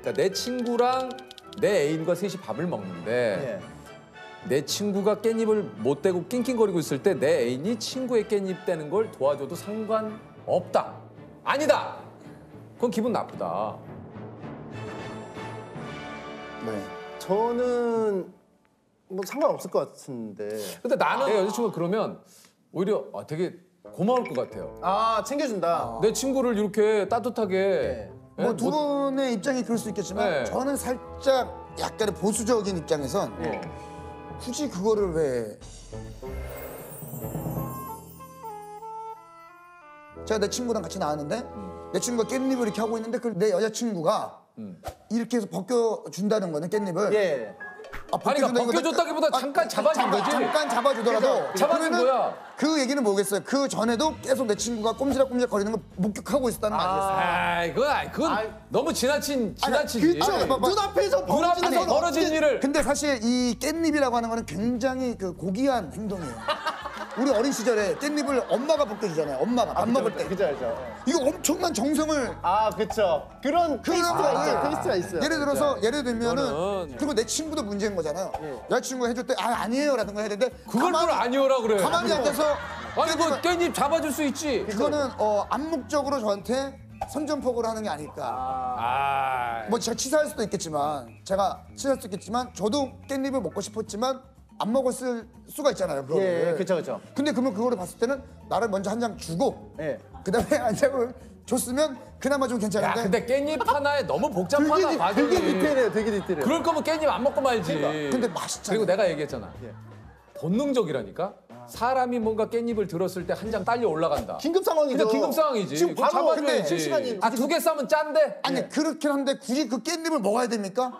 그러니까 내 친구랑 내 애인과 셋이 밥을 먹는데 내 친구가 깻잎을 못 떼고 낑낑거리고 있을 때 내 애인이 친구의 깻잎 떼는 걸 도와줘도 상관없다. 아니다. 그건 기분 나쁘다. 저는 뭐 상관없을 것 같은데. 근데 나는 내 여자친구가 그러면 오히려 되게 고마울 것 같아요. 챙겨준다. 내 친구를 이렇게 따뜻하게. 뭐 두 분의 입장이 그럴 수 있겠지만 저는 살짝 약간의 보수적인 입장에선 굳이 그거를 왜 제가 내 친구랑 같이 나왔는데 내 친구가 깻잎을 이렇게 하고 있는데 그걸 내 여자친구가 이렇게 해서 벗겨준다는 거는 깻잎을 아니 그러니까 벗겨줬다기보다 잠깐 잡아준 거지. 잠깐 잡아주더라도 잡아준 거야. 그 얘기는 뭐겠어요. 그 전에도 계속 내 친구가 꼼지락꼼지락 거리는 걸 목격하고 있었다는 거 아니겠어요? 그건 너무 지나치지. 눈앞에서 벌어진 일을. 근데 사실 이 깻잎이라고 하는 거는 굉장히 그 고귀한 행동이에요. 우리 어린 시절에 깻잎을 엄마가 벗겨주잖아요. 엄마가 밥 먹을 때. 그죠, 알죠. 이거 엄청난 정성을. 그쵸. 그런 퀘스트가 있어요. 예를 들어서 예를 들면은 그리고 내 친구도 문제인 거잖아요. 여자친구가 해줄 때 아니에요라든가 해야 되는데 그걸 뭘 아니오라 그래. 가만히 앉아서 아니 뭐 깻잎 잡아줄 수 있지. 그거는 암묵적으로 저한테 선전포고를 하는 게 아닐까. 뭐 제가 치사할 수도 있겠지만 저도 깻잎을 먹고 싶었지만 안 먹었을 수가 있잖아요. 그쵸. 근데 그러면 그거를 봤을 때는 나를 먼저 한 장 주고 그다음에 한 장을 줬으면 그나마 좀 괜찮은데. 근데 깻잎 하나에 너무 복잡하다 과정이. 되게 디테일해요. 그럴 거면 깻잎 안 먹고 말지. 근데 맛있잖아. 그리고 내가 얘기했잖아. 본능적이라니까. 사람이 뭔가 깻잎을 들었을 때 한 장 딸려 올라간다. 긴급 상황이죠. 그냥 긴급 상황이지. 지금 그거 바로 근데 잡아줘야지. 시간이 아, 2개 싸면 짠데? 아니 그렇긴 한데 굳이 그 깻잎을 먹어야 됩니까?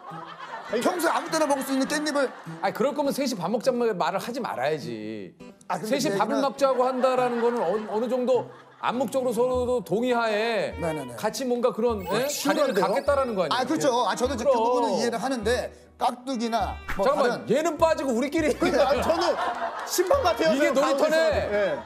평소에 아무 때나 먹을 수 있는 깻잎을 아니 그럴 거면 셋이 밥 먹자는 말을 하지 말아야지. 아, 근데 셋이 내 밥을 얘기는- 먹자고 한다라는 거는 어느 정도 암묵적으로 서로도 동의하에 네네네. 같이 뭔가 그런 자리를 친구한데요? 갖겠다는 거 아니에요? 아 그렇죠. 아 저도 이제 그 그럼. 부분은 이해를 하는데 깍두기나 뭐 잠깐만 다른 얘는 빠지고 우리끼리 그러니까 아니, 저는 심판 같아요. 이게 놀이터네. 예.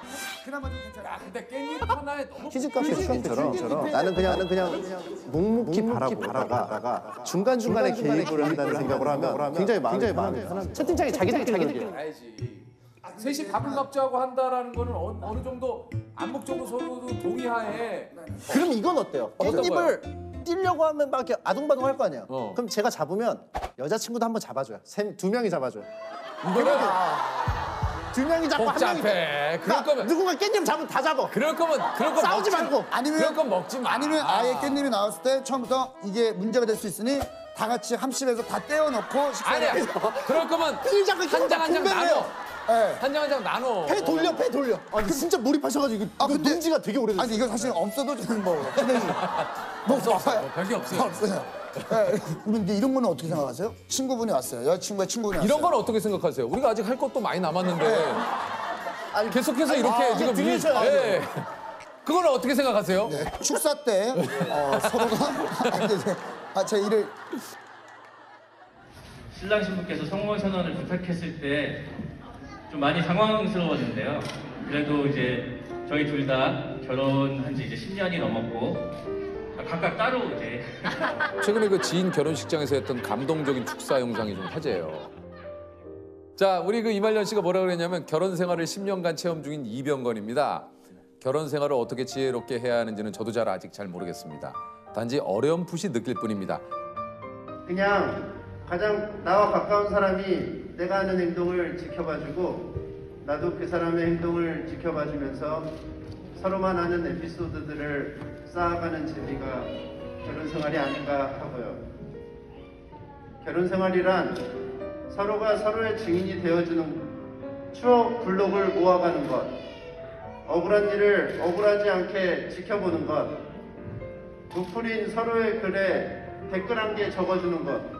그나마 좀 괜찮아. 야 근데 깻잎 하나에 너무 퀴즈처럼 나는 그냥 묵묵히 바라보다가 중간중간에 개입을 한다는 생각으로 하면 굉장히 마음이 편합니다. 채팅창에 자기들끼리 알지. 셋이 밥을 먹자고 한다라는 거는 어느 정도 암묵적으로 서로도 동의하에 그럼 이건 어때요? 어떤 깻잎을 띄려고 하면 막 이렇게 아둥바둥 할 거 아니에요. 어. 그럼 제가 잡으면 여자친구도 한번 잡아줘요. 두 명이 잡아줘요. 이거는 두 명이 잡고 한 명이 복잡해. 그럴 그러니까 거면 누군가 깻잎 잡으면 다 잡아. 그럴 거면 싸우지 먹지 말고. 아니면 그럴 건 먹지 마. 아니면 아예 깻잎이 나왔을 때 처음부터 이게 문제가 될 수 있으니 다 같이 함실에서 다 떼어놓고 식사를 아니야. 그럴 거면 피의자가 한 장 한 장 분배를 나눠. 해요. 예. 한 장 한 장 나눠. 배 돌려. 아, 근데 진짜 몰입하셔가지고 이거 근데- 논지가 되게 오래됐어요. 아니 이거 사실 없어도 저는 뭐 그냥 뭐 봐봐요. 별게 없어요. 없어요. 예. 근데 이런 거는 어떻게 생각하세요? 친구분이 왔어요. 여자친구의 친구분이 왔어요. 이런 건 어떻게 생각하세요? 우리가 아직 할 것도 많이 남았는데 아니, 계속해서 이렇게 지금 들으셔야 돼요. 예. 그거는 어떻게 생각하세요? 네. 축사 때 서로가 제 일을 신랑 신부께서 성혼 선언을 부탁했을 때 좀 많이 당황스러웠는데요. 그래도 이제 저희 둘 다 결혼한 지 이제 10년이 넘었고 각각 따로 이제 최근에 그 지인 결혼식장에서 했던 감동적인 축사 영상이 좀 화제예요. 자, 우리 그 이말년 씨가 뭐라 그랬냐면 결혼 생활을 10년간 체험 중인 이병건입니다. 결혼 생활을 어떻게 지혜롭게 해야 하는지는 저도 아직 잘 모르겠습니다. 단지 어렴풋이 느낄 뿐입니다. 그냥 가장 나와 가까운 사람이 내가 하는 행동을 지켜봐주고 나도 그 사람의 행동을 지켜봐주면서 서로만 아는 에피소드들을 쌓아가는 재미가 결혼 생활이 아닌가 하고요. 결혼 생활이란 서로가 서로의 증인이 되어주는 추억 블록을 모아가는 것, 억울한 일을 억울하지 않게 지켜보는 것, 부풀인 서로의 글에 댓글 한 개 적어주는 것,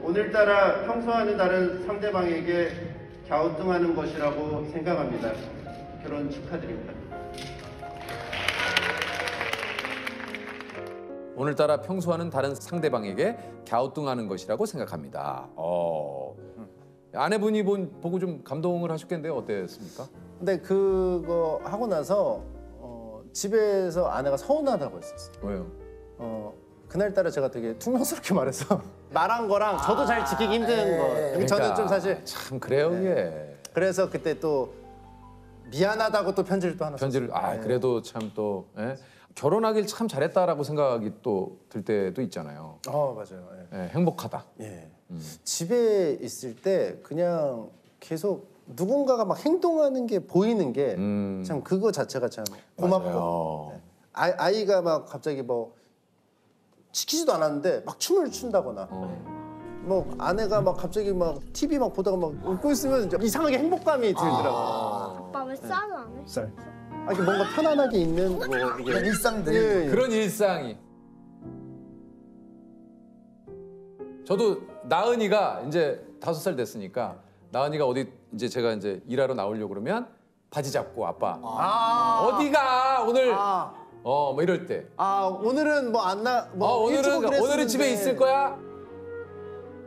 오늘따라 평소와는 다른 상대방에게 갸우뚱하는 것이라고 생각합니다. 결혼 축하드립니다. 오늘따라 평소와는 다른 상대방에게 갸우뚱하는 것이라고 생각합니다. 아내분이 보고 좀 감동을 하셨겠는데요. 어땠습니까? 근데 그거 하고 나서 집에서 아내가 서운하다고 했었어요. 왜요? 그날따라 제가 되게 퉁명스럽게 말해서 말한 거랑 저도 잘 지키기 힘든 거. 저는 좀 사실 참 그래요 이게. 그래서 그때 또 미안하다고 또 편지를 또 하나 편지를 썼어요. 그래도 참 또 결혼하길 참 잘했다라고 생각이 또 들 때도 있잖아요. 맞아요. 행복하다. 예. 집에 있을 때 그냥 계속 누군가가 막 행동하는 게 보이는 게 참 그거 자체가 참 고맙고 맞아요. 아이가 막 갑자기 뭐 시키지도 않았는데 막 춤을 춘다거나 뭐 아내가 막 갑자기 막 TV 막 보다가 막 웃고 있으면 이제 이상하게 행복감이 들더라고요. 아빠 왜 쌀을 안 해? 쌀. 이게 뭔가 편안하게 있는 뭐 이게 일상들이 그런 일상이. 저도 나은이가 이제 5살 됐으니까 나은이가 어디 이제 제가 이제 일하러 나오려고 그러면 바지 잡고 아빠 어디가 오늘 뭐 이럴 때 오늘은 뭐 안 나 뭐 오늘은 집에 있을 거야?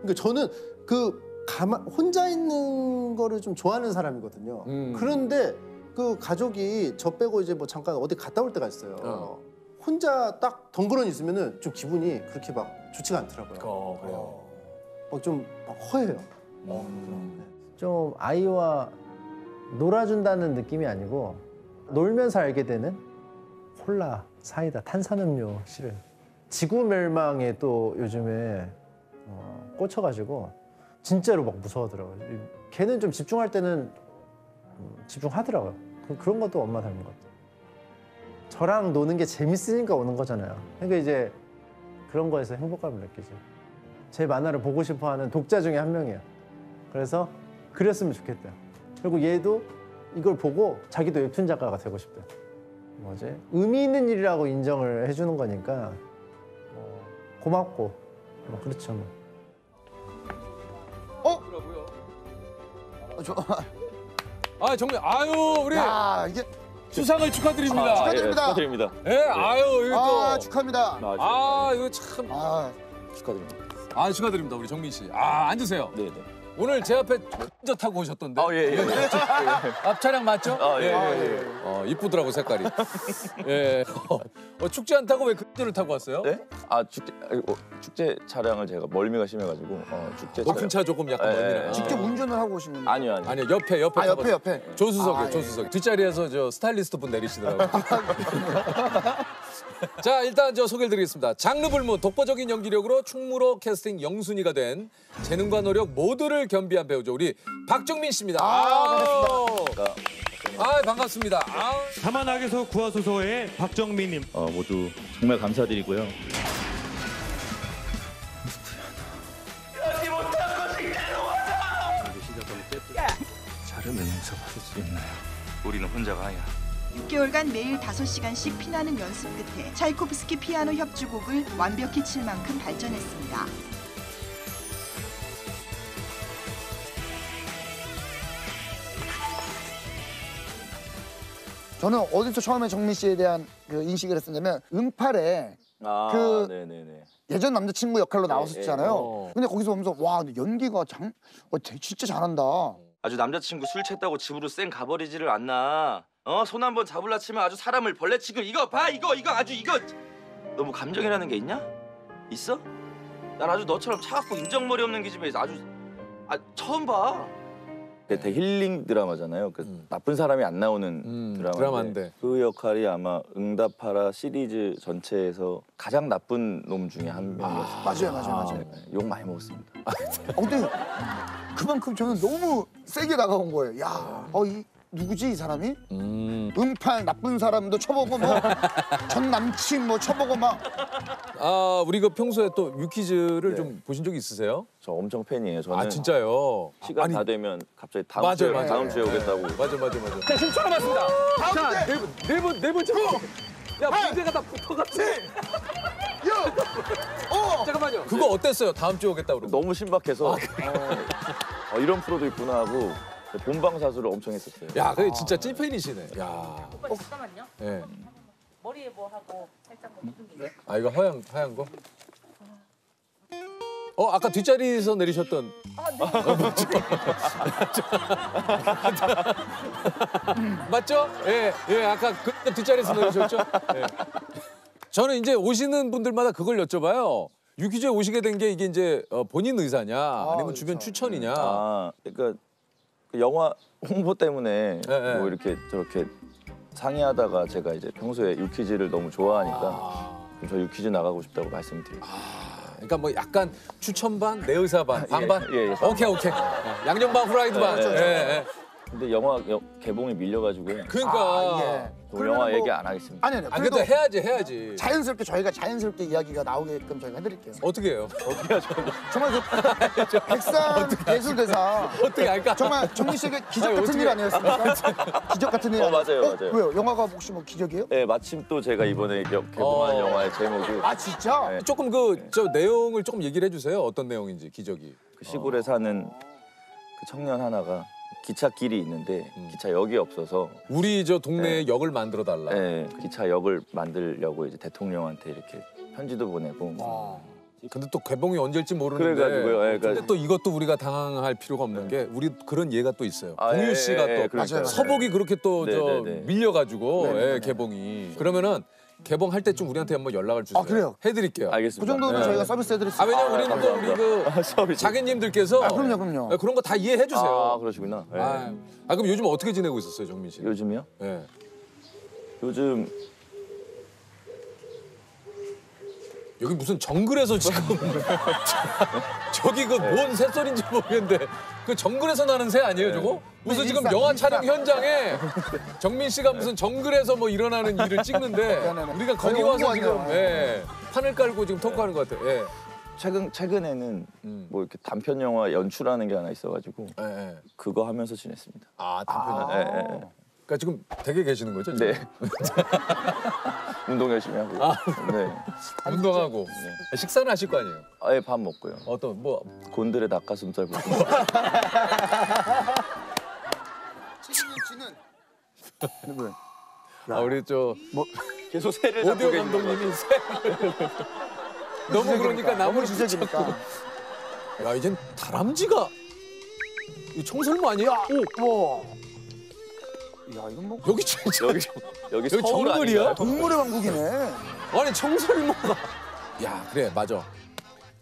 그러니까 저는 혼자 있는 거를 좀 좋아하는 사람이거든요. 그런데 그 가족이 저 빼고 이제 뭐 잠깐 어디 갔다 올 때가 있어요. 혼자 딱 덩그러니 있으면은 좀 기분이 그렇게 막 좋지가 않더라고요. 그래요. 좀 허해요. 좀 아이와 놀아준다는 느낌이 아니고 놀면서 알게 되는 콜라, 사이다, 탄산음료 실은 지구 멸망에 또 요즘에 꽂혀가지고 진짜로 막 무서워하더라고요. 걔는 좀 집중할 때는 집중하더라고요. 그런 것도 엄마 닮은 것 같아요. 저랑 노는 게 재밌으니까 오는 거잖아요. 그러니까 이제 그런 거에서 행복감을 느끼죠. 제 만화를 보고 싶어하는 독자 중에 한 명이에요. 그래서 그렸으면 좋겠다. 그리고 얘도 이걸 보고 자기도 웹툰 작가가 되고 싶대. 뭐지? 의미 있는 일이라고 인정을 해주는 거니까 고맙고 뭐 그렇죠. 뭐. 아 정말 아유 우리 야 이게 수상을 축하드립니다. 축하드립니다. 축하드립니다. 예, 아유 이거 또 축하합니다. 아 이거 참 축하드립니다. 아 축하드립니다 우리 정민 씨. 아 앉으세요. 네. 오늘 제 앞에 먼저 타고 오셨던데. 예. 앞 차량 맞죠? 예. 이쁘더라고 색깔이. 예. 축제 안 타고 왜 근조를 타고 왔어요? 네? 아 축제 차량을 제가 멀미가 심해가지고 축제 높은 차 조금 약간 멀미나. 직접 운전을 하고 오신 건가요? 아니요. 옆에 타고. 옆에. 조수석이요, 조수석. 뒷자리에서 저 스타일리스트 분 내리시더라고요. 자, 일단 저 소개를 드리겠습니다. 장르 불문, 독보적인 연기력으로 충무로 캐스팅 영순위가 된 재능과 노력 모두를 겸비한 배우죠. 우리 박정민 씨입니다. 반갑습니다. 다만악에서 구하소서의 박정민님. 모두 정말 감사드리고요. 자르면서 받을 수 있나요? 우리는 혼자가 아니야. 6개월간 매일 5시간씩 피나는 연습 끝에 차이코프스키 피아노 협주곡을 완벽히 칠 만큼 발전했습니다. 저는 어디서 처음에 정민 씨에 대한 그 인식을 했었냐면 응팔에 네네네. 예전 남자친구 역할로 나왔었잖아요. 근데 거기서 보면서 와 근데 연기가 진짜 잘한다. 아주 남자친구 술 챘다고 집으로 쌩 가버리지를 않나. 손 한번 잡으려 치면 아주 사람을 벌레치고 이거 봐 이거 아주 이거. 너 뭐 감정이라는 게 있냐? 있어? 난 아주 너처럼 차갑고 인정머리 없는 기집애 아주 처음 봐. 되게 힐링 드라마잖아요. 나쁜 사람이 안 나오는 드라마인데 그 역할이 아마 응답하라 시리즈 전체에서 가장 나쁜 놈 중에 한 명이었어요. 맞아요. 욕 많이 먹었습니다. 근데 그만큼 저는 너무 세게 다가온 거예요. 야, 누구지 이 사람이? 응팔 나쁜 사람도 쳐보고 뭐 전 남친 뭐 쳐보고 막. 우리 그 평소에 또 유퀴즈를 좀 보신 적이 있으세요? 저 엄청 팬이에요. 저는. 진짜요? 시간 다 되면 갑자기 다음 주에 오겠다고. 맞아. 자, 지금 쳐나봤습니다. 자, 네 번째. 야, 문제가 다 붙어갔지? 잠깐만요. 그거 어땠어요? 다음 주에 오겠다고 그러고. 너무 신박해서 이런 프로도 있구나 하고 본방사수를 엄청 했었어요. 야, 그게 진짜 찐팬이시네. 야. 오빠 잠깐만요. 네. 머리에 뭐 하고 살짝 뭐 게. 이거 하얀 거? 아까 뒷자리에서 내리셨던. 맞죠? 예, 아까 그 뒷자리에서 내리셨죠? 예. 저는 이제 오시는 분들마다 그걸 여쭤봐요. 유퀴즈에 오시게 된 게 이게 이제 본인 의사냐, 아니면 주변 추천이냐. 그러니까 영화 홍보 때문에 뭐 이렇게 저렇게 상의하다가 제가 이제 평소에 유퀴즈를 너무 좋아하니까 저 유퀴즈 나가고 싶다고 말씀드려요. 그러니까 뭐 약간 추천 반, 내 의사 반, 반반. 예. 오케이. 양념 반, 후라이드 반. 예. 근데 영화 개봉이 밀려가지고요. 그러니까. 영화 얘기 안 하겠습니다. 아니요. 그래도 해야지. 자연스럽게 저희가 자연스럽게 이야기가 나오게끔 저희가 해드릴게요. 어떻게 해요? 어떻게 하죠? 정말 그 백상 예술대상 어떻게 할까? 정말 정민 씨에게 기적 같은 일 아니었습니까? 기적 같은 일. 맞아요. 왜요? 영화가 혹시 뭐 기적이에요? 네, 마침 또 제가 이번에 개봉한 영화의 제목이. 진짜? 네. 조금 저 내용을 조금 얘기를 해주세요. 어떤 내용인지 기적이. 그 시골에 사는 그 청년 하나가 기차길이 있는데 기차역이 없어서 우리 저 동네에 역을 만들어 달라. 네, 기차역을 만들려고 이제 대통령한테 이렇게 편지도 보내고. 근데 또 개봉이 언제일지 모르는데. 그래가지고요. 근데 또 이것도 우리가 당황할 필요가 없는 게 우리 그런 예가 또 있어요. 공유 씨가 또 서복이 그렇게 또 저 밀려가지고 개봉이. 그러면은 개봉할 때쯤 우리한테 한번 연락을 주세요. 그래요? 해드릴게요. 알겠습니다. 그 정도는 저희가 서비스 해드릴 수 있어요. 왜냐면 우리는 또 우리 그 자객님들께서 그럼요. 그런 거 다 이해해 주세요. 그러시구나. 그럼 요즘 어떻게 지내고 있었어요, 정민 씨? 요즘이요? 네. 요즘 여기 무슨 정글에서 지금 저기 그 뭔 새소리인지 모르겠는데 그 정글에서 나는 새 아니에요, 저거? 무슨 지금 영화 촬영 현장에 정민 씨가 무슨 정글에서 뭐 일어나는 일을 찍는데 우리가 거기 와서 지금 판을 깔고 지금 토크하는 것 같아요. 최근에는 뭐 이렇게 단편 영화 연출하는 게 하나 있어가지고 그거 하면서 지냈습니다. 아 단편 영화. 그러니까 지금 댁에 계시는 거죠? 지금? 네. 운동 열심히 하고. 네. 운동하고. 식사는 하실 거 아니에요? 아예 밥 먹고요. 어떤 뭐? 곤드레 닭가슴살 볶음. 누구야? 우리 저 뭐 계속 새를 오디오 감독님이 너무 그러니까 나무를 주제니까. 야 이젠 다람쥐가 이 청설모 아니야? 오. 야 이건 뭐 여기 진짜 여기 서울 정글이야? 아닌가요? 동물의 왕국이네. 아니 청설모가 야 그래 맞아.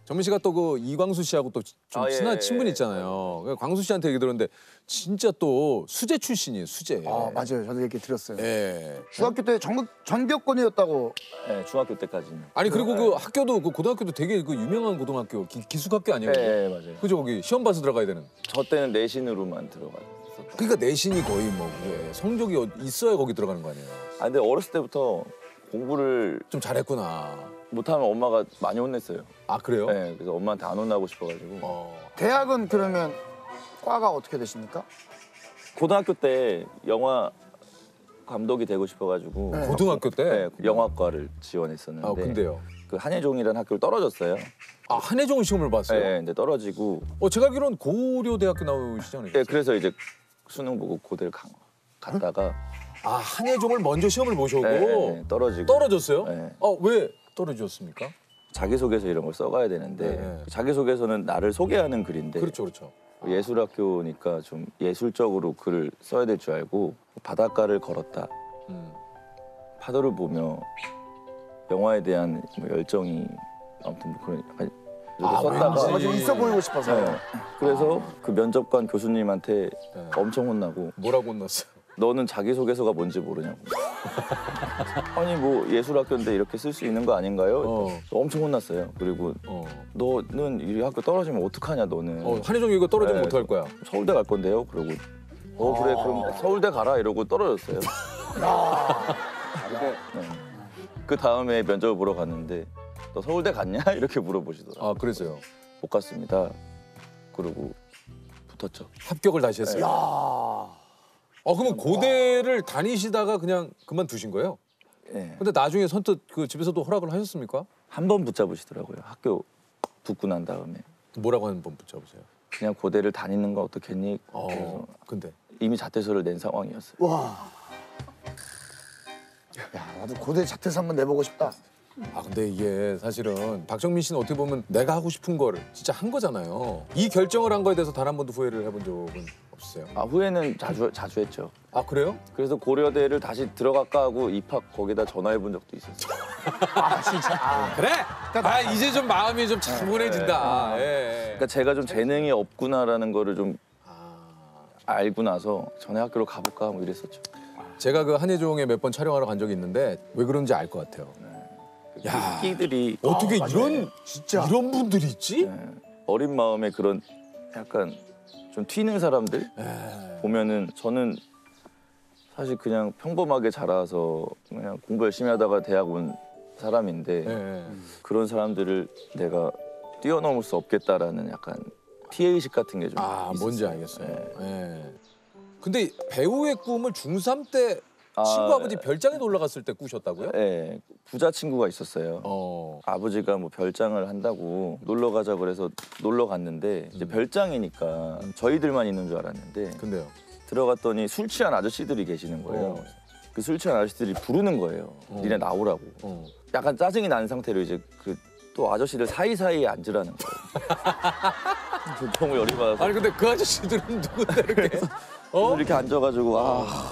정민 씨가 또 그 이광수 씨하고 또 좀 친한 친분이 있잖아요. 그래서 광수 씨한테 얘기 들었는데 진짜 또 수재 출신이에요 수재. 아 맞아요. 저도 얘기 들었어요. 예. 중학교 때 전교권이었다고. 네 중학교 때까지는. 아니 그리고 그 학교도 그 고등학교도 되게 그 유명한 고등학교 기숙학교 아니에요? 네 맞아요. 그죠 거기 시험 봐서 들어가야 되는. 저 때는 내신으로만 들어갔었죠. 그러니까 내신이 거의 뭐 그게 성적이 있어야 거기 들어가는 거 아니에요? 아 근데 어렸을 때부터 공부를 좀 잘했구나. 못하면 엄마가 많이 혼냈어요. 아 그래요? 네 그래서 엄마한테 안 혼나고 싶어가지고. 대학은 그러면 과가 어떻게 되십니까? 고등학교 때 영화 감독이 되고 싶어가지고. 네. 고등학교 때? 네 영화과를 지원했었는데. 아 근데요? 그 한예종이라는 학교를 떨어졌어요. 아 한예종 시험을 봤어요? 네 근데 떨어지고. 제가 알기로는 고려대학교 나오시잖아요. 네 그래서 이제 수능 보고 고대를 갔다가. 아 한예종을 먼저 시험을 보셔고 네, 떨어지고. 떨어졌어요? 네. 왜 떨어졌습니까? 자기소개서 이런 걸 써가야 되는데 자기소개서는 나를 소개하는 글인데 그렇죠 그렇죠. 예술학교니까 좀 예술적으로 글을 써야 될 줄 알고 바닷가를 걸었다. 파도를 보며 영화에 대한 뭐 열정이 아무튼 뭐 그런 약간 썼다가 좀 있어 보이고 싶어서. 네. 그래서 그 면접관 교수님한테 엄청 혼나고. 뭐라고 혼났어요? 너는 자기소개서가 뭔지 모르냐고. 아니 뭐 예술학교인데 이렇게 쓸 수 있는 거 아닌가요? 엄청 혼났어요. 그리고 너는 이 학교 떨어지면 어떡하냐 너는. 한예종 이거 떨어지면 어떡할 거야? 서울대 갈 건데요. 그러고 그래 그럼 서울대 가라 이러고 떨어졌어요. 그 다음에 면접을 보러 갔는데 너 서울대 갔냐? 이렇게 물어보시더라고요. 아 그래서요? 못 갔습니다. 그러고 붙었죠. 합격을 다시 했어요? 야. 그러면 고대를 다니시다가 그냥 그만두신 거예요? 네. 근데 나중에 선뜻 그 집에서도 허락을 하셨습니까? 한 번 붙잡으시더라고요. 학교 붙고 난 다음에. 뭐라고 한 번 붙잡으세요? 그냥 고대를 다니는 거 어떻겠니? 그래서 근데 이미 자퇴서를 낸 상황이었어요. 와. 야 나도 고대 자퇴서 한번 내보고 싶다. 근데 이게 사실은 박정민 씨는 어떻게 보면 내가 하고 싶은 거를 진짜 한 거잖아요. 이 결정을 한 거에 대해서 단 한 번도 후회를 해본 적은 없으세요? 후회는 자주 했죠. 아 그래요? 그래서 고려대를 다시 들어갈까 하고 입학 거기다 전화해 본 적도 있었어요. 진짜. 그래? 이제 좀 마음이 좀 차분해진다. 그러니까 제가 좀 재능이 없구나라는 거를 좀 알고 나서 전에 학교로 가볼까 뭐 이랬었죠. 제가 그 한예종에 몇 번 촬영하러 간 적이 있는데 왜 그런지 알 것 같아요. 야, 끼들이 어떻게 이런 분들이 있지? 어린 마음에 그런 약간 좀 튀는 사람들 보면은 저는 사실 그냥 평범하게 자라서 그냥 공부 열심히 하다가 대학 온 사람인데 그런 사람들을 내가 뛰어넘을 수 없겠다라는 약간 피해의식 같은 게 좀 있었어요. 뭔지 알겠어요. 근데 배우의 꿈을 중3 때 친구 아버지 별장에 놀러 갔을 때 꾸셨다고요? 네, 부자 친구가 있었어요. 아버지가 뭐 별장을 한다고 놀러 가자 그래서 놀러 갔는데 이제 별장이니까 저희들만 있는 줄 알았는데 근데요? 들어갔더니 술 취한 아저씨들이 계시는 거예요. 그 술 취한 아저씨들이 부르는 거예요. 니네 나오라고. 약간 짜증이 난 상태로 이제 그 또 아저씨들 사이사이에 앉으라는 거예요. 너무 열이 받아서. 아니 근데 그 아저씨들은 누군데 이렇게? 이렇게 앉아가지고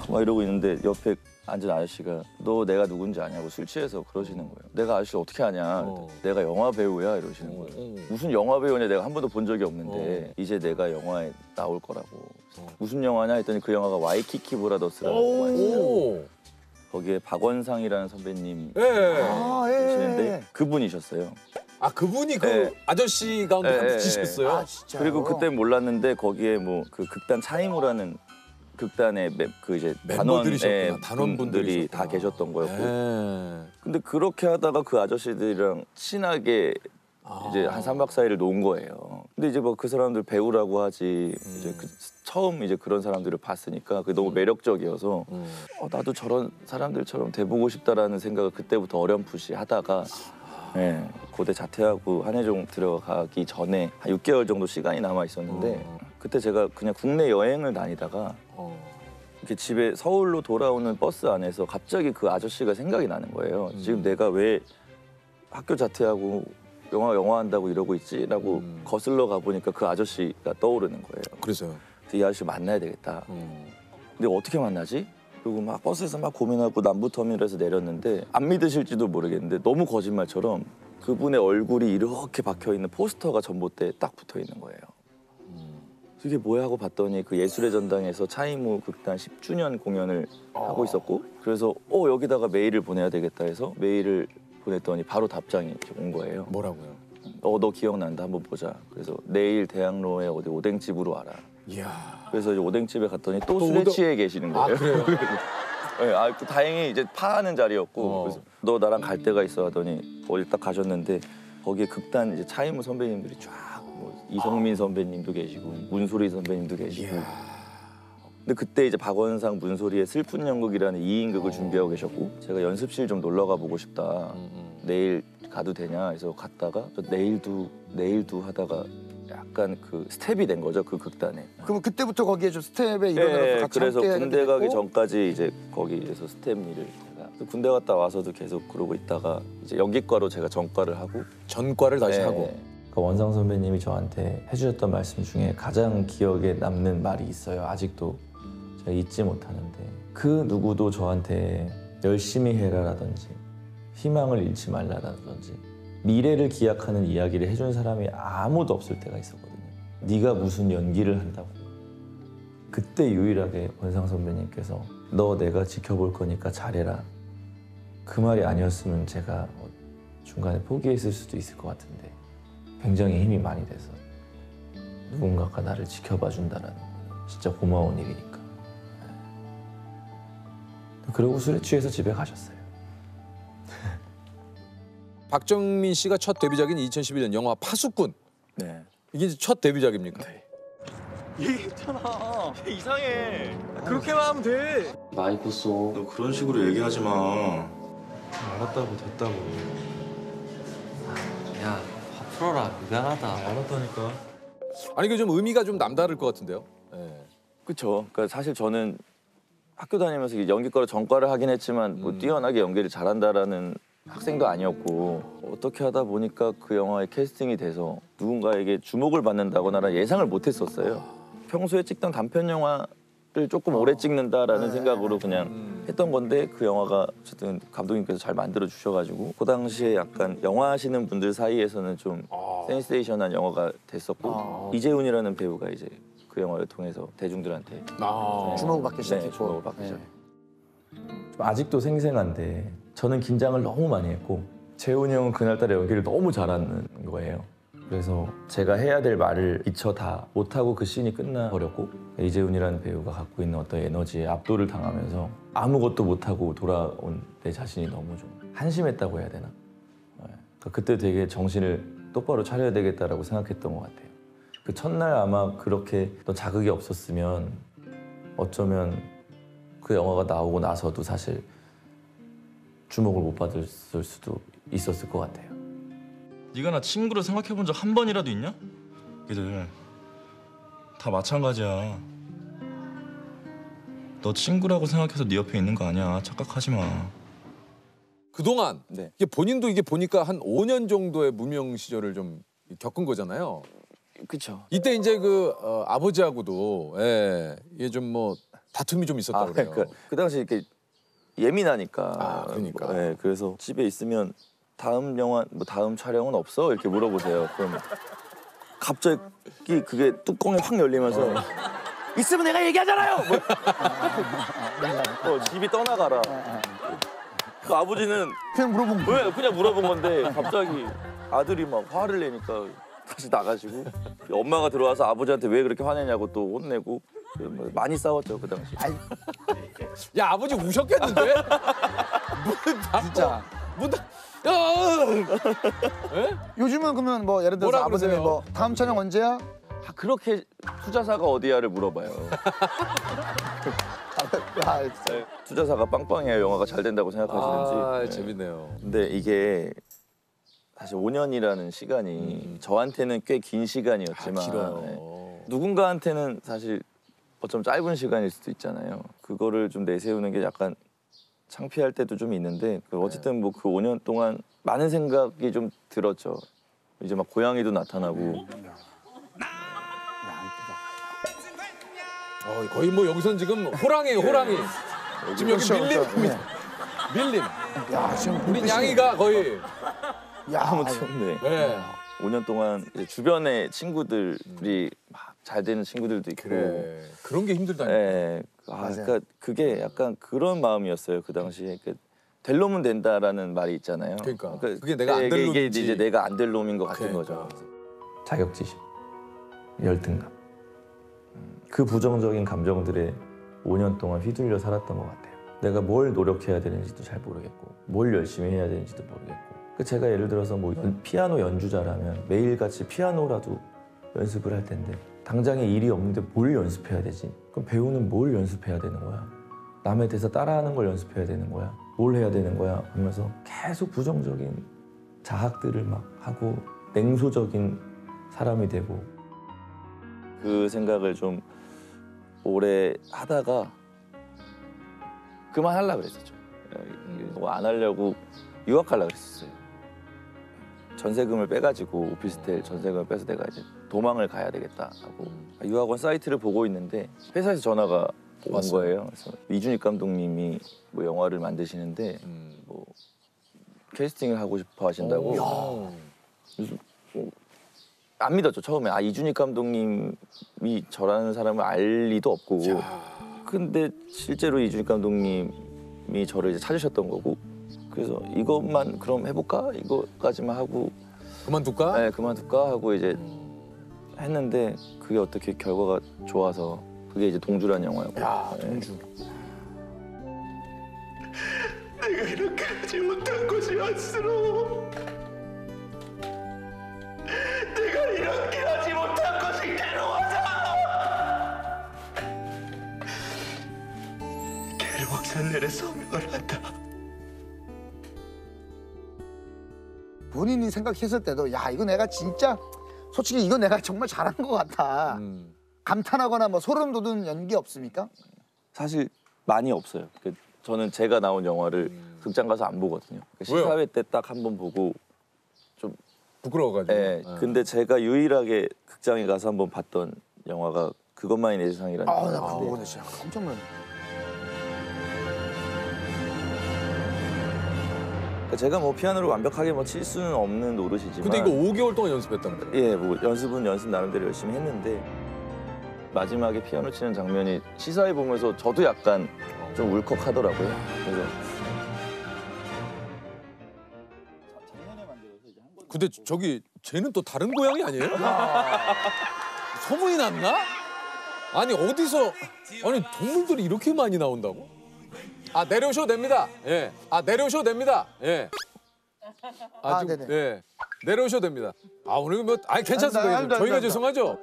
막 이러고 있는데 옆에 앉은 아저씨가 너 내가 누군지 아냐고 술 취해서 그러시는 거예요. 내가 아저씨 어떻게 아냐? 내가 영화 배우야 이러시는 거예요. 무슨 영화 배우냐 내가 한 번도 본 적이 없는데 이제 내가 영화에 나올 거라고. 무슨 영화냐 했더니 그 영화가 와이키키 브라더스라는 영화였어요. 거기에 박원상이라는 선배님 계시는데 그분이셨어요. 그분이 그 아저씨 가운데 한 분이셨어요? 그리고 그때 몰랐는데 거기에 뭐 그 극단 차이무라는 극단의 그 이제 단원분들이 다 계셨던 거였고. 근데 그렇게 하다가 그 아저씨들이랑 친하게 이제 한 3박 4일을 논 거예요. 근데 이제 뭐 그 사람들 배우라고 하지 이제 처음 이제 그런 사람들을 봤으니까 그게 너무 매력적이어서 나도 저런 사람들처럼 돼보고 싶다라는 생각을 그때부터 어렴풋이 하다가 고대 자퇴하고 한예종 들어가기 전에 한 6개월 정도 시간이 남아 있었는데 그때 제가 그냥 국내 여행을 다니다가 이렇게 집에 서울로 돌아오는 버스 안에서 갑자기 그 아저씨가 생각이 나는 거예요. 지금 내가 왜 학교 자퇴하고 영화 한다고 이러고 있지라고 거슬러 가 보니까 그 아저씨가 떠오르는 거예요. 그래서요. 이 아저씨 만나야 되겠다. 근데 어떻게 만나지? 그리고 막 버스에서 막 고민하고 남부터미널에서 내렸는데 안 믿으실지도 모르겠는데 너무 거짓말처럼 그분의 얼굴이 이렇게 박혀 있는 포스터가 전봇대에 딱 붙어 있는 거예요. 이게 뭐야 하고 봤더니 그 예술의 전당에서 차이무 극단 10주년 공연을 하고 있었고 그래서 여기다가 메일을 보내야 되겠다 해서 메일을 보냈더니 바로 답장이 온 거예요. 뭐라고요? 너 기억난다 한번 보자. 그래서 내일 대학로에 어디 오뎅집으로 와라. 이야. 그래서 이제 오뎅집에 갔더니 또 술에 취해 계시는 거예요. 그래요? 네, 다행히 이제 파하는 자리였고 그래서 너 나랑 갈 데가 있어 하더니 어디 딱 가셨는데 거기에 극단 이제 차이무 선배님들이 쫙 뭐 이성민 선배님도 계시고 문소리 선배님도 계시고 근데 그때 이제 박원상 문소리의 슬픈 연극이라는 2인극을 준비하고 계셨고 제가 연습실 좀 놀러 가보고 싶다. 내일 가도 되냐 해서 갔다가 내일도 하다가 약간 그 스텝이 된 거죠 그 극단에. 그럼 그때부터 거기에 좀 스텝에 일어나서 같이 그래서 함께 군대 하게 가기 됐고? 전까지 이제 거기에서 스텝 일을 제가 군대 갔다 와서도 계속 그러고 있다가 이제 연기과로 제가 전과를 하고 전과를 다시 하고. 원상 선배님이 저한테 해주셨던 말씀 중에 가장 기억에 남는 말이 있어요. 아직도 제가 잊지 못하는데 그 누구도 저한테 열심히 해라라든지 희망을 잃지 말라라든지 미래를 기약하는 이야기를 해준 사람이 아무도 없을 때가 있었거든요. 네가 무슨 연기를 한다고. 그때 유일하게 원상 선배님께서 너 내가 지켜볼 거니까 잘해라. 그 말이 아니었으면 제가 중간에 포기했을 수도 있을 것 같은데 굉장히 힘이 많이 돼서 누군가가 나를 지켜봐 준다는 진짜 고마운 일이니까. 그리고 술에 취해서 집에 가셨어요. 박정민 씨가 첫 데뷔작인 2011년 영화 파수꾼. 네. 이게 이제 첫 데뷔작입니까? 얘기했잖아. 이상해. 그렇게만 하면 돼. 많이 컸어. 너 그런 식으로 얘기하지 마. 알았다고 됐다고. 야, 화 풀어라. 미안하다. 알았다니까. 아니 이게 좀 의미가 좀 남다를 것 같은데요. 그렇죠. 그러니까 사실 저는 학교 다니면서 연기과로 전과를 하긴 했지만 뭐 뛰어나게 연기를 잘한다라는 학생도 아니었고 어떻게 하다 보니까 그 영화에 캐스팅이 돼서 누군가에게 주목을 받는다거나 예상을 못했었어요. 평소에 찍던 단편 영화를 조금 오래 찍는다라는 생각으로 그냥 했던 건데 그 영화가 어쨌든 감독님께서 잘 만들어 주셔가지고 그 당시에 약간 영화 하시는 분들 사이에서는 좀 센세이션한 영화가 됐었고 이재훈이라는 배우가 이제 그 영화를 통해서 대중들한테 주목을 받기 시작했고. 주목을 받기 시작. 아직도 생생한데 저는 긴장을 너무 많이 했고 재훈이 형은 그날따라 연기를 너무 잘하는 거예요. 그래서 제가 해야 될 말을 미처 다 못하고 그 씬이 끝나버렸고 이재훈이라는 배우가 갖고 있는 어떤 에너지에 압도를 당하면서 아무것도 못하고 돌아온 내 자신이 너무 좀 한심했다고 해야 되나? 그러니까 그때 되게 정신을 똑바로 차려야 되겠다라고 생각했던 것 같아요. 그 첫날 아마 그렇게 자극이 없었으면 어쩌면 그 영화가 나오고 나서도 사실 주목을 못 받을 수도 있었을 것 같아요. 네가 나 친구로 생각해본 적 한 번이라도 있냐? 걔들 다 마찬가지야. 너 친구라고 생각해서 네 옆에 있는 거 아니야. 착각하지 마. 그동안 이게 본인도 이게 보니까 한 5년 정도의 무명 시절을 좀 겪은 거잖아요. 그렇죠. 이때 이제 그 아버지하고도 이게 좀 뭐 다툼이 좀 있었다고 그래요. 그 당시 이렇게 예민하니까. 그러니까. 그래서 집에 있으면 다음 영화 뭐 다음 촬영은 없어? 이렇게 물어보세요. 그러면 갑자기 그게 뚜껑이 확 열리면서 있으면 내가 얘기하잖아요. 집이 떠나가라. 그 아버지는 그냥 물어본 거. 왜 그냥 물어본 건데 갑자기 아들이 막 화를 내니까 다시 나가시고 엄마가 들어와서 아버지한테 왜 그렇게 화내냐고 또 혼내고 많이 싸웠죠 그 당시. 야 아버지 우셨겠는데? 진짜. 요즘은 그러면 뭐 예를 들어서 뭐라 아버님이 그러세요? 뭐 다음 촬영 언제야? 아, 그렇게 투자사가 어디야를 물어봐요. 네, 투자사가 빵빵해야 영화가 잘 된다고 생각하시는지. 아, 네. 재밌네요. 근데 이게 사실 5년이라는 시간이 저한테는 꽤 긴 시간이었지만 길어요. 네. 누군가한테는 사실 어쩜 짧은 시간일 수도 있잖아요. 그거를 좀 내세우는 게 약간 창피할 때도 좀 있는데 어쨌든 뭐 그 5년 동안 많은 생각이 좀 들었죠. 이제 막 고양이도 나타나고. 거의 뭐 여기선 지금 호랑이에요, 호랑이. 지금 여기 밀림. 밀림. 야, 지금 우리 눈빛이- 양이가 거의. 야, 아무튼 네. 5년 동안 이제 주변에 친구들이 막 잘 되는 친구들도 있고. 그래. 그런 게 힘들다니까. 네. 그러니까 그게 약간 그런 마음이었어요 그 당시에. 될 놈은 된다라는 말이 있잖아요. 그러니까. 그게 내가 안 될 이게 놈인지. 이제 내가 안 될 놈인 것 같은 거죠. 자격지심, 열등감. 그 부정적인 감정들에 5년 동안 휘둘려 살았던 것 같아요. 내가 뭘 노력해야 되는지도 잘 모르겠고 뭘 열심히 해야 되는지도 모르겠고. 제가 예를 들어서 뭐 피아노 연주자라면 매일같이 피아노라도 연습을 할 텐데 당장에 일이 없는데 뭘 연습해야 되지? 그럼 배우는 뭘 연습해야 되는 거야? 남의 대사 따라하는 걸 연습해야 되는 거야? 뭘 해야 되는 거야? 하면서 계속 부정적인 자학들을 막 하고 냉소적인 사람이 되고. 그 생각을 좀 오래 하다가 그만하려고 그랬었죠. 뭐 안 하려고 유학하려고 그랬었어요. 전세금을 빼가지고 오피스텔 전세금을 빼서 내가 이제 도망을 가야 되겠다 하고 유학원 사이트를 보고 있는데 회사에서 전화가 온 왔어요. 거예요. 그래서 이준익 감독님이 뭐 영화를 만드시는데 뭐 캐스팅을 하고 싶어 하신다고. 그래서 안 믿었죠 처음에. 이준익 감독님이 저라는 사람을 알 리도 없고. 근데 실제로 이준익 감독님이 저를 이제 찾으셨던 거고. 그래서 이것만 그럼 해볼까? 이거까지만 하고 그만둘까? 네, 그만둘까 하고 이제 했는데 그게 어떻게 결과가 좋아서 그게 이제 동주라는 영화였고. 야, 동주. 내가 이렇게 하지 못한 것이 안쓰러워. 내가 이렇게 하지 못한 것이 괴로워서. 괴로워서 서명을 한다. 본인이 생각했을 때도 야 이거 내가 진짜 솔직히 이거 내가 정말 잘한 것 같아. 감탄하거나 뭐 소름 돋는 연기 없습니까? 사실 많이 없어요. 저는 제가 나온 영화를 극장 가서 안 보거든요. 왜요? 시사회 때 딱 한 번 보고 좀 부끄러워가지고. 네, 근데 제가 유일하게 극장에 가서 한 번 봤던 영화가 그것만이 내 세상이라는 나 영화인데 그거 진짜 깜짝 놀랐네. 제가 뭐 피아노를 완벽하게 뭐 칠 수는 없는 노릇이지만. 근데 이거 5개월 동안 연습했다면서요? 예, 뭐 연습은 연습 나름대로 열심히 했는데 마지막에 피아노 치는 장면이 시사회 보면서 저도 약간 좀 울컥하더라고요. 그래서 근데 저기 쟤는 또 다른 고양이 아니에요? 소문이 났나? 아니 어디서 아니 동물들이 이렇게 많이 나온다고? 내려오셔도 됩니다. 예. 내려오셔도 됩니다. 예. 네네. 예. 내려오셔도 됩니다. 오늘 뭐 괜찮습니다. 아닙니다, 저희가 아닙니다. 죄송하죠.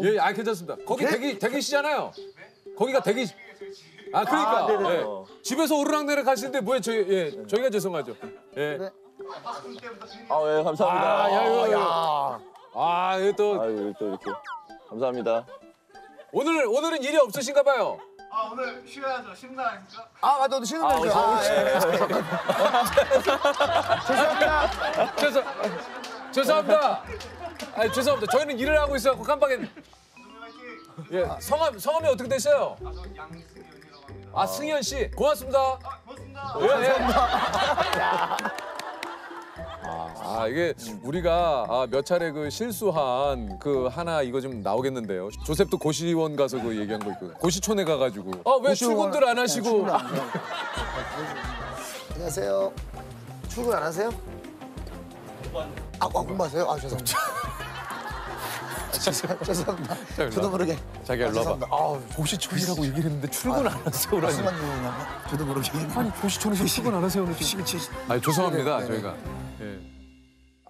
예, 괜찮습니다. 거기 대기시잖아요. 거기가 대기. 그러니까. 네네. 예. 집에서 오르락내락 하시는데 뭐에 저희가 죄송하죠. 예. 네. 예, 감사합니다. 이거 또 또 이렇게 감사합니다. 오늘은 일이 없으신가 봐요. 오늘 쉬어야죠. 쉬는 날 아닙니까? 맞아, 오늘 쉬는 날이죠. 죄송합니다. 죄송합니다. 죄송합니다. 저희는 일을 하고 있어서 깜빡했네. 예, 성함이 어떻게 되세요? 승현 씨. 고맙습니다. 고맙습니다. 이게 우리가 몇 차례 그 실수한 그 하나 이거 좀 나오겠는데요. 조셉도 고시원 가서 그 얘기한 거 있고 고시촌에 가가지고 왜 출근들 안 하시고? 안녕하세요. 출근 안 하세요? 공부하세요? 죄송합니다. 죄송합니다. 자, 저도 모르게. 자기야 일로 와봐. 아 조시촌이라고 얘기를 했는데 출근 안 하세요, 그러니. 무슨 말이냐고. 저도 모르게. 아니 조시촌에서 출근 안 하세요, 오늘 지금. 아니 죄송합니다, 저희가. 예.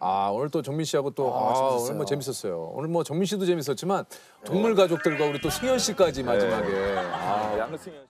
아 오늘 또 정민 씨하고 또 오늘 뭐 재밌었어요. 오늘 뭐 정민 씨도 재밌었지만 동물 가족들과 우리 또 승현 씨까지 마지막에. 양승현